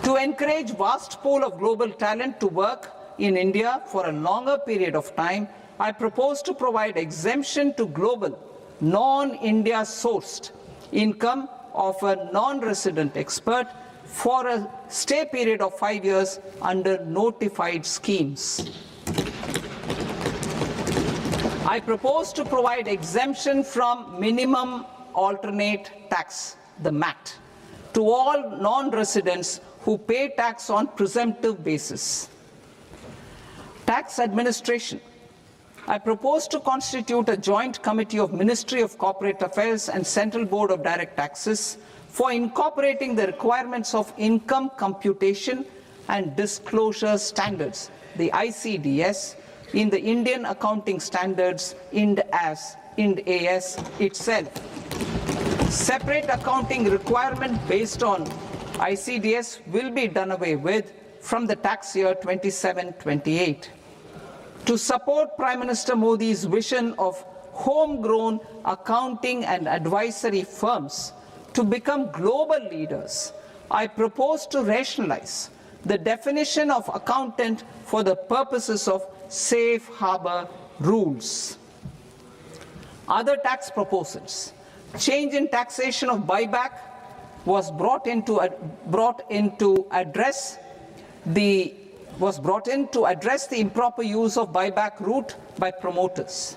To encourage vast pool of global talent to work in India for a longer period of time, I propose to provide exemption to global, non-India sourced income of a non-resident expert for a stay period of 5 years under notified schemes. I propose to provide exemption from minimum alternate tax, the MAT, to all non-residents who pay tax on presumptive basis. Tax administration. I propose to constitute a joint committee of Ministry of Corporate Affairs and Central Board of Direct Taxes for incorporating the requirements of income computation and disclosure standards, the ICDS, in the Indian Accounting Standards, Ind AS itself. Separate accounting requirement based on ICDS will be done away with from the tax year 27-28. To support Prime Minister Modi's vision of homegrown accounting and advisory firms to become global leaders, I propose to rationalize the definition of accountant for the purposes of safe harbor rules. Other tax proposals. Change in taxation of buyback was brought in to address the improper use of buyback route by promoters.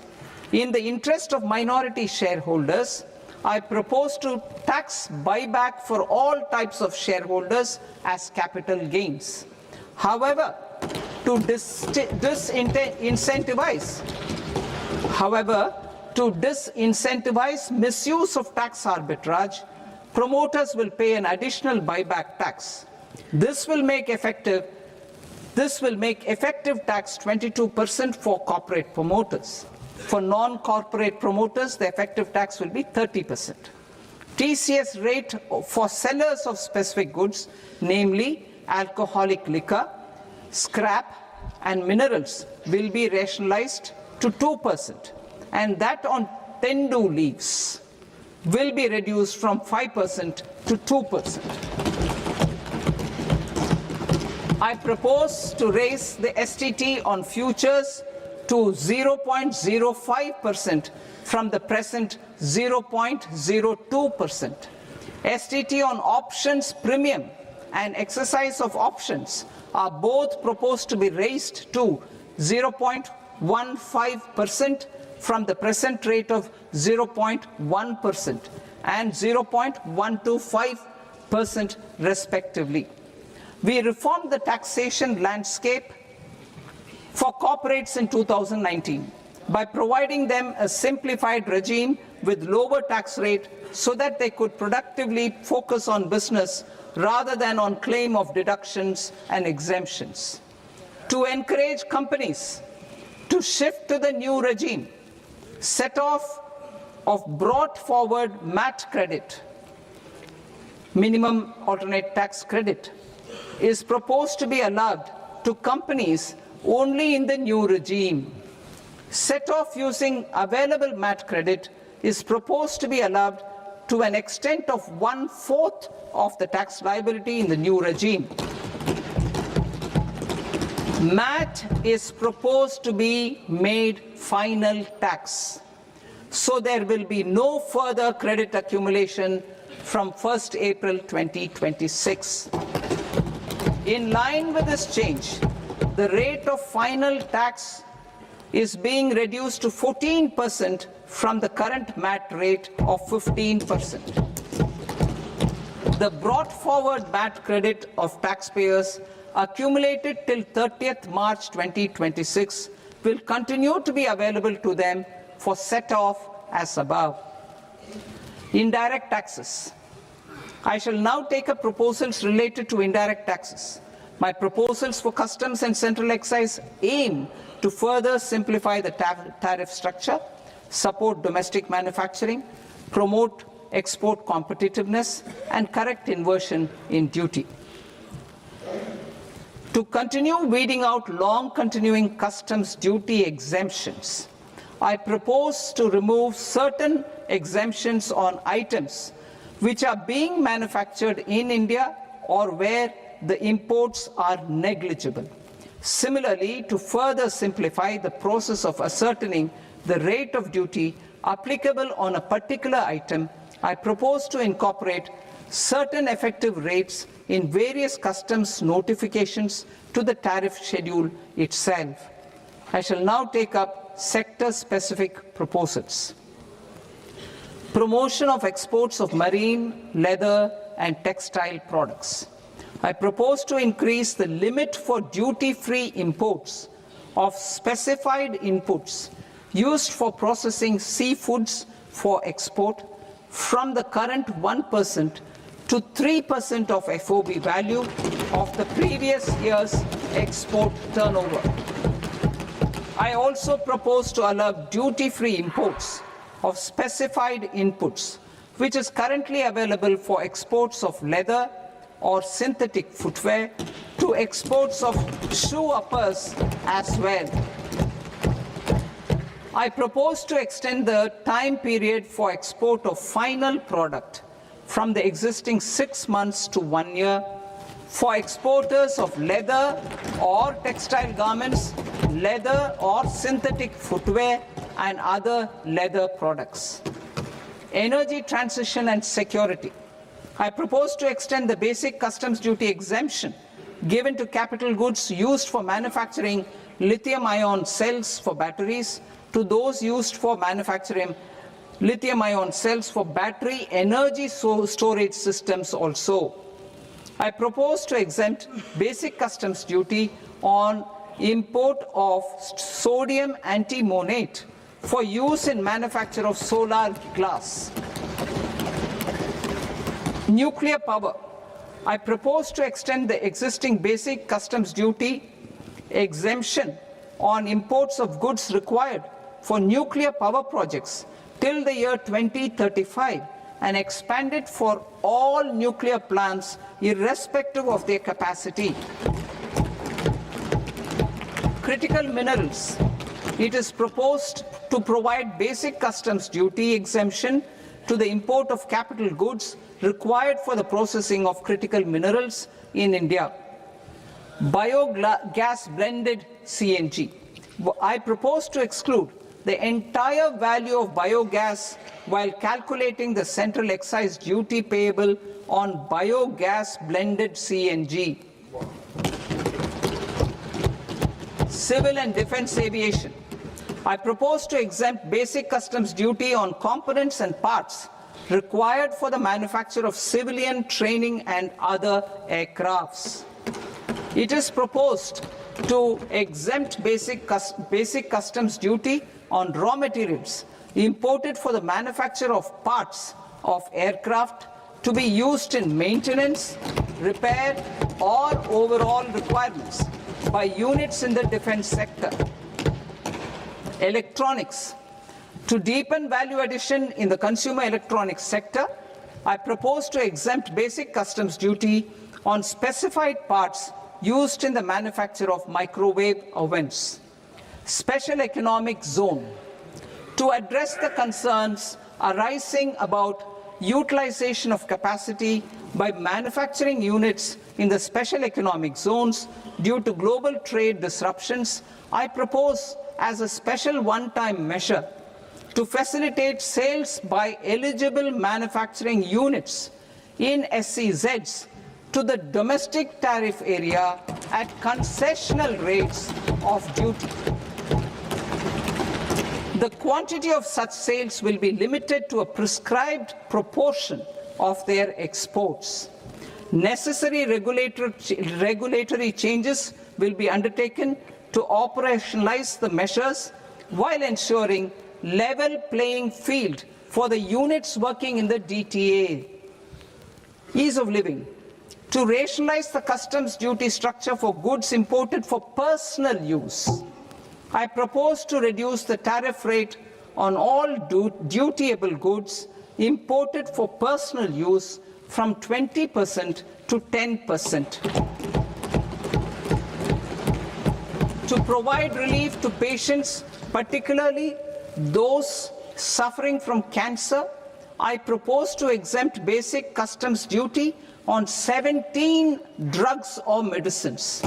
In the interest of minority shareholders, I propose to tax buyback for all types of shareholders as capital gains. However, to disincentivize misuse of tax arbitrage, promoters will pay an additional buyback tax. This will make effective tax 22% for corporate promoters. For non-corporate promoters, the effective tax will be 30%. TCS rate for sellers of specific goods, namely alcoholic liquor, scrap, and minerals, will be rationalized to 2%, and that on tendu leaves will be reduced from 5% to 2%. I propose to raise the STT on futures to 0.05% from the present 0.02%. STT on options premium and exercise of options are both proposed to be raised to 0.15% from the present rate of 0.1% and 0.125% respectively. We reformed the taxation landscape for corporates in 2019 by providing them a simplified regime with lower tax rate so that they could productively focus on business rather than on claim of deductions and exemptions. To encourage companies to shift to the new regime, set off of brought forward MAT credit, minimum alternate tax credit, is proposed to be allowed to companies only in the new regime. Set off using available MAT credit is proposed to be allowed to an extent of 1/4 of the tax liability in the new regime. MAT is proposed to be made final tax, so there will be no further credit accumulation from 1st April 2026. In line with this change, the rate of final tax is being reduced to 14% from the current MAT rate of 15%. The brought forward MAT credit of taxpayers accumulated till 30th March 2026 will continue to be available to them for set-off as above. Indirect taxes. I shall now take up proposals related to indirect taxes. My proposals for customs and central excise aim to further simplify the tariff structure, support domestic manufacturing, promote export competitiveness, and correct inversion in duty. To continue weeding out long-continuing customs duty exemptions, I propose to remove certain exemptions on items which are being manufactured in India or where the imports are negligible. Similarly, to further simplify the process of ascertaining the rate of duty applicable on a particular item, I propose to incorporate certain effective rates in various customs notifications to the tariff schedule itself. I shall now take up sector-specific proposals. Promotion of exports of marine, leather, and textile products. I propose to increase the limit for duty-free imports of specified inputs used for processing seafoods for export from the current 1% to 3% of FOB value of the previous year's export turnover. I also propose to allow duty-free imports of specified inputs, which is currently available for exports of leather or synthetic footwear, to exports of shoe uppers as well. I propose to extend the time period for export of final product from the existing 6 months to 1 year for exporters of leather or textile garments, leather or synthetic footwear, and other leather products. Energy transition and security. I propose to extend the basic customs duty exemption given to capital goods used for manufacturing lithium-ion cells for batteries to those used for manufacturing lithium-ion cells for battery energy storage systems also. I propose to exempt basic customs duty on import of sodium antimonate for use in manufacture of solar glass. Nuclear power. I propose to extend the existing basic customs duty exemption on imports of goods required for nuclear power projects till the year 2035 and expand it for all nuclear plants irrespective of their capacity. Critical minerals. It is proposed to provide basic customs duty exemption to the import of capital goods required for the processing of critical minerals in India. Biogas blended CNG. I propose to exclude the entire value of biogas while calculating the central excise duty payable on biogas blended CNG. Civil and defense aviation. I propose to exempt basic customs duty on components and parts required for the manufacture of civilian training and other aircrafts. It is proposed to exempt basic customs duty on raw materials imported for the manufacture of parts of aircraft to be used in maintenance, repair, or overall requirements by units in the defense sector. Electronics. To deepen value addition in the consumer electronics sector, I propose to exempt basic customs duty on specified parts used in the manufacture of microwave ovens. Special economic zone. To address the concerns arising about utilization of capacity by manufacturing units in the special economic zones due to global trade disruptions, I propose as a special one-time measure to facilitate sales by eligible manufacturing units in SEZs to the domestic tariff area at concessional rates of duty. The quantity of such sales will be limited to a prescribed proportion of their exports. Necessary regulatory changes will be undertaken to operationalize the measures while ensuring level playing field for the units working in the DTA. Ease of living. To rationalize the customs duty structure for goods imported for personal use, I propose to reduce the tariff rate on all dutiable goods imported for personal use from 20% to 10%. To provide relief to patients, particularly those suffering from cancer, I propose to exempt basic customs duty on 17 drugs or medicines.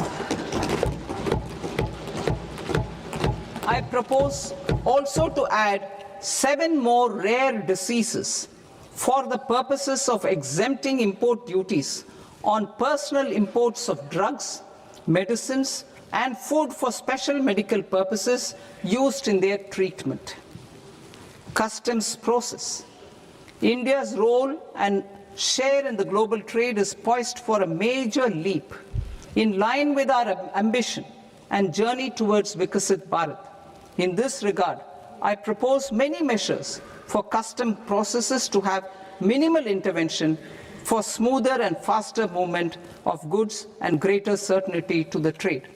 I propose also to add 7 more rare diseases for the purposes of exempting import duties on personal imports of drugs, medicines, and food for special medical purposes used in their treatment. Customs process. India's role and share in the global trade is poised for a major leap in line with our ambition and journey towards Vikasit Bharat. In this regard, I propose many measures for custom processes to have minimal intervention for smoother and faster movement of goods and greater certainty to the trade.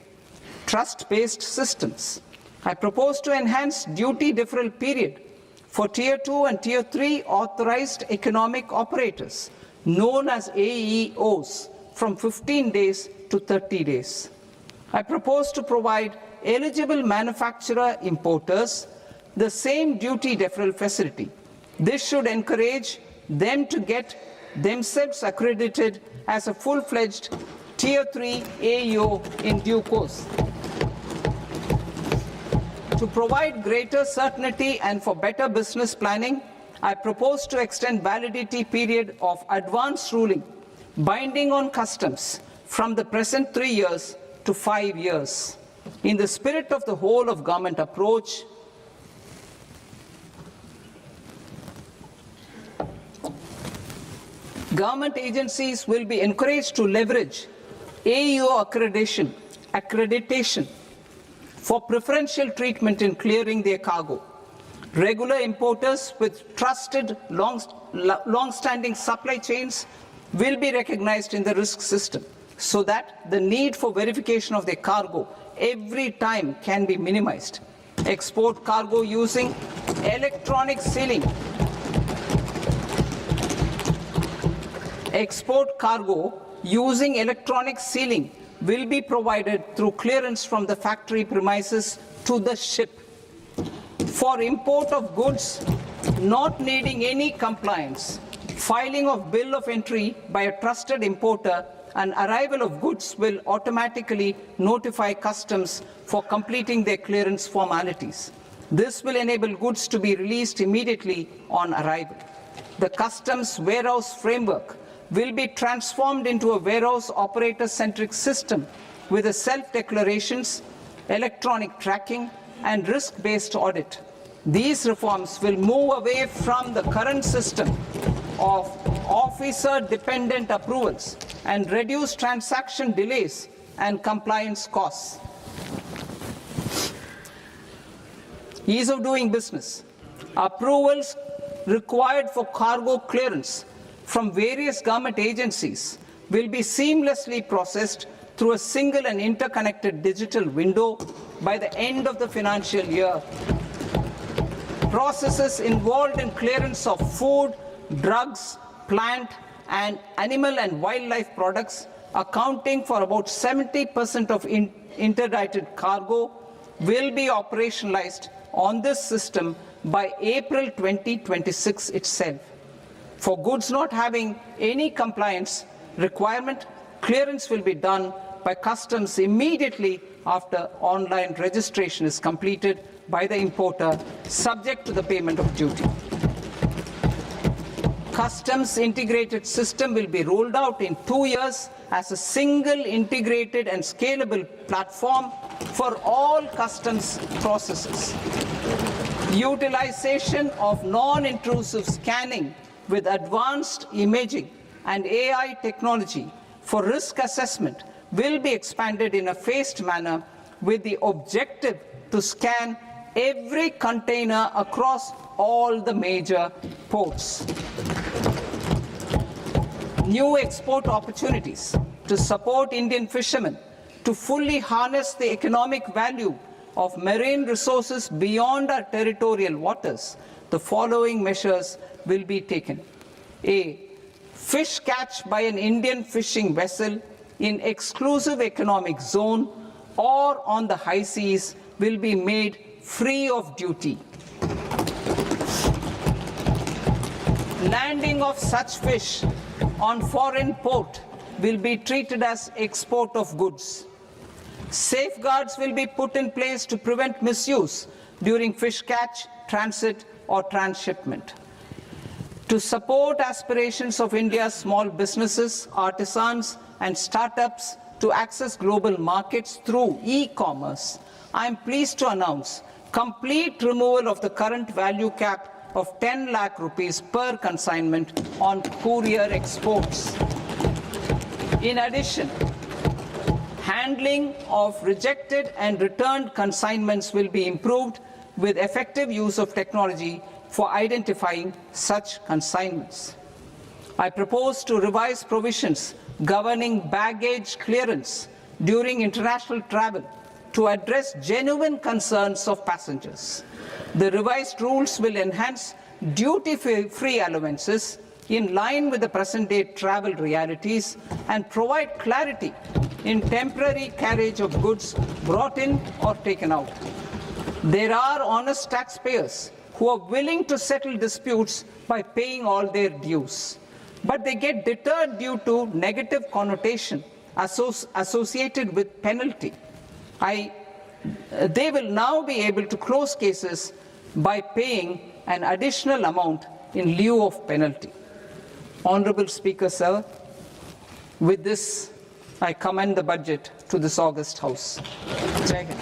Trust-based systems. I propose to enhance duty deferral period for Tier 2 and Tier 3 authorized economic operators, known as AEOs, from 15 days to 30 days. I propose to provide eligible manufacturer importers the same duty deferral facility. This should encourage them to get themselves accredited as a full-fledged Tier 3 AEO in due course. To provide greater certainty and for better business planning, I propose to extend validity period of advance ruling binding on customs from the present 3 years to 5 years. In the spirit of the whole of government approach, government agencies will be encouraged to leverage AEO accreditation for preferential treatment in clearing their cargo. Regular importers with trusted long-standing supply chains will be recognized in the risk system so that the need for verification of their cargo every time can be minimized. Export cargo using electronic sealing. Export cargo using electronic sealing will be provided through clearance from the factory premises to the ship. For import of goods not needing any compliance, filing of bill of entry by a trusted importer and arrival of goods will automatically notify customs for completing their clearance formalities. This will enable goods to be released immediately on arrival. The customs warehouse framework will be transformed into a warehouse operator-centric system with a self-declarations, electronic tracking, and risk-based audit. These reforms will move away from the current system of officer-dependent approvals and reduce transaction delays and compliance costs. Ease of doing business. Approvals required for cargo clearance from various government agencies will be seamlessly processed through a single and interconnected digital window by the end of the financial year. Processes involved in clearance of food, drugs, plant, and animal and wildlife products, accounting for about 70% of interdicted cargo, will be operationalized on this system by April 2026 itself. For goods not having any compliance requirement, clearance will be done by customs immediately after online registration is completed by the importer, subject to the payment of duty. Customs integrated system will be rolled out in 2 years as a single integrated and scalable platform for all customs processes. Utilization of non-intrusive scanning with advanced imaging and AI technology for risk assessment will be expanded in a phased manner with the objective to scan every container across all the major ports. New export opportunities to support Indian fishermen to fully harness the economic value of marine resources beyond our territorial waters. The following measures will be taken. A. Fish catch by an Indian fishing vessel in exclusive economic zone or on the high seas will be made free of duty. Landing of such fish on foreign port will be treated as export of goods. Safeguards will be put in place to prevent misuse during fish catch, transit or transshipment. To support aspirations of India's small businesses, artisans and startups to access global markets through e-commerce, I am pleased to announce complete removal of the current value cap of 10 lakh rupees per consignment on courier exports. In addition, handling of rejected and returned consignments will be improved with effective use of technology for identifying such consignments. I propose to revise provisions governing baggage clearance during international travel to address genuine concerns of passengers. The revised rules will enhance duty-free allowances in line with the present-day travel realities and provide clarity in temporary carriage of goods brought in or taken out. There are honest taxpayers who are willing to settle disputes by paying all their dues, but they get deterred due to negative connotation associated with penalty. They will now be able to close cases by paying an additional amount in lieu of penalty. Honorable Speaker, sir, with this, I commend the budget to this august House. Jai Hind.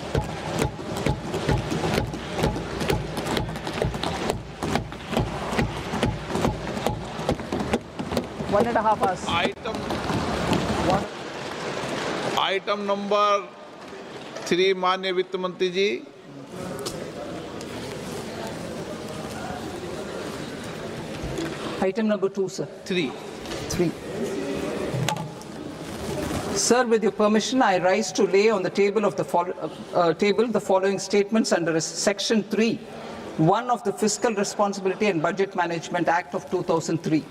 One and a half hours. Item number 3 माननीय वित्त मंत्री जी। Item number 2, sir. 3. Sir, with your permission, I rise to lay on the table of the following statements under Section 3, 1 of the Fiscal Responsibility and Budget Management Act of 2003.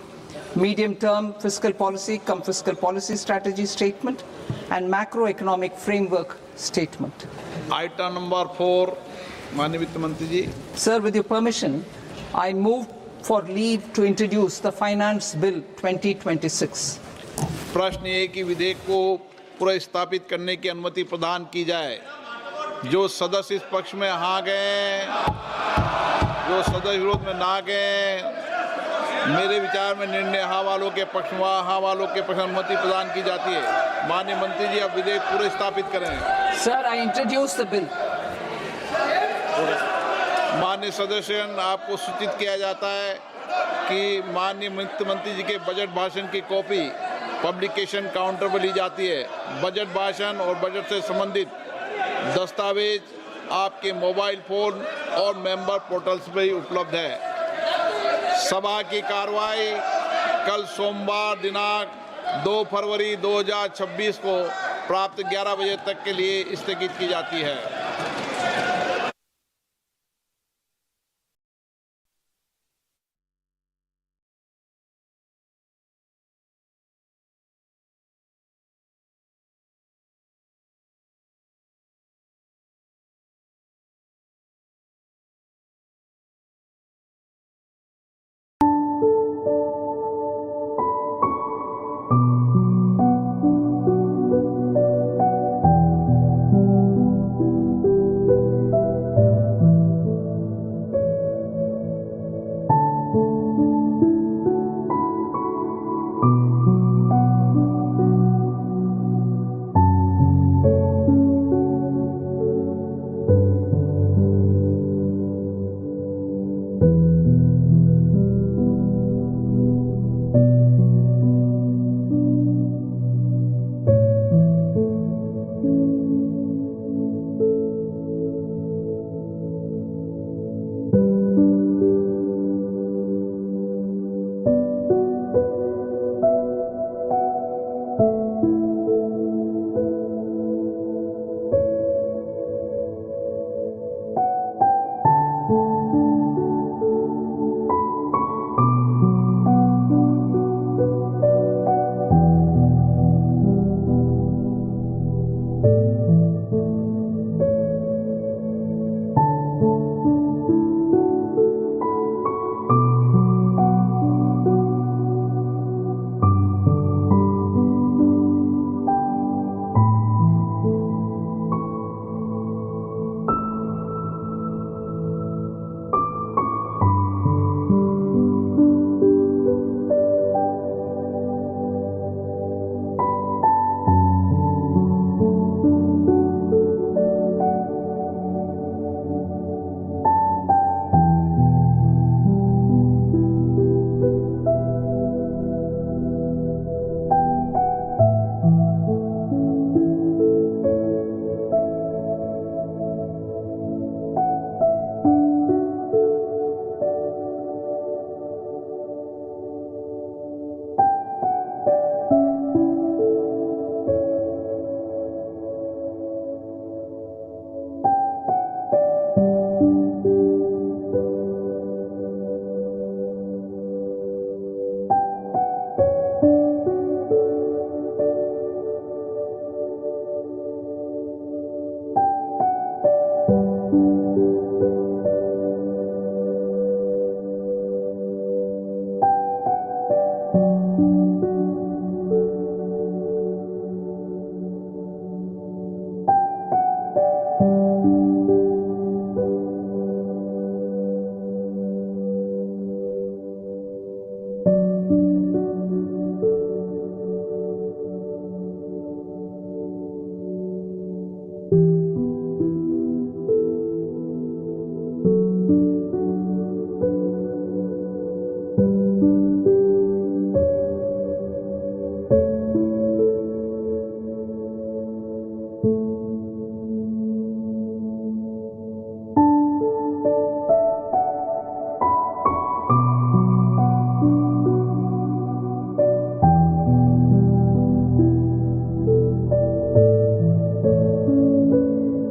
Medium-term fiscal policy, fiscal policy strategy statement, and macroeconomic framework statement. Item number 4, माननीय वित्त मंत्री जी। Sir, with your permission, I move for leave to introduce the Finance Bill 2026. प्रश्न ये कि विधेयक को पुनर्स्थापित करने की अनुमति प्रदान की जाए। जो सदस्य इस पक्ष में हाँ गए, जो सदस्य विरोध में ना गए, मेरे विचार में निर्णय हाँ वालों के पक्ष में हाँ वालों के पक्ष में अनुमति प्रदान की जाती है। माननीय मंत्री जी, अब विधेयक पुनर्स्थापित करें। Sir, I introduce the bill. माननीय सदस्यगण, आपको सूचित किया जाता है कि माननीय वित्त मंत्री जी के बजट भाषण की कॉपी पब्लिकेशन काउंटर पर ली जाती है। बजट भाषण और बजट से संबंधित दस्तावेज आपके मोबाइल फोन और मेंबर पोर्टल्स पर ही उपलब्ध है। सभा की कार्रवाई कल सोमवार दिनांक 2 फरवरी 2026 को प्राप्त 11 बजे तक के लिए स्थगित की जाती है।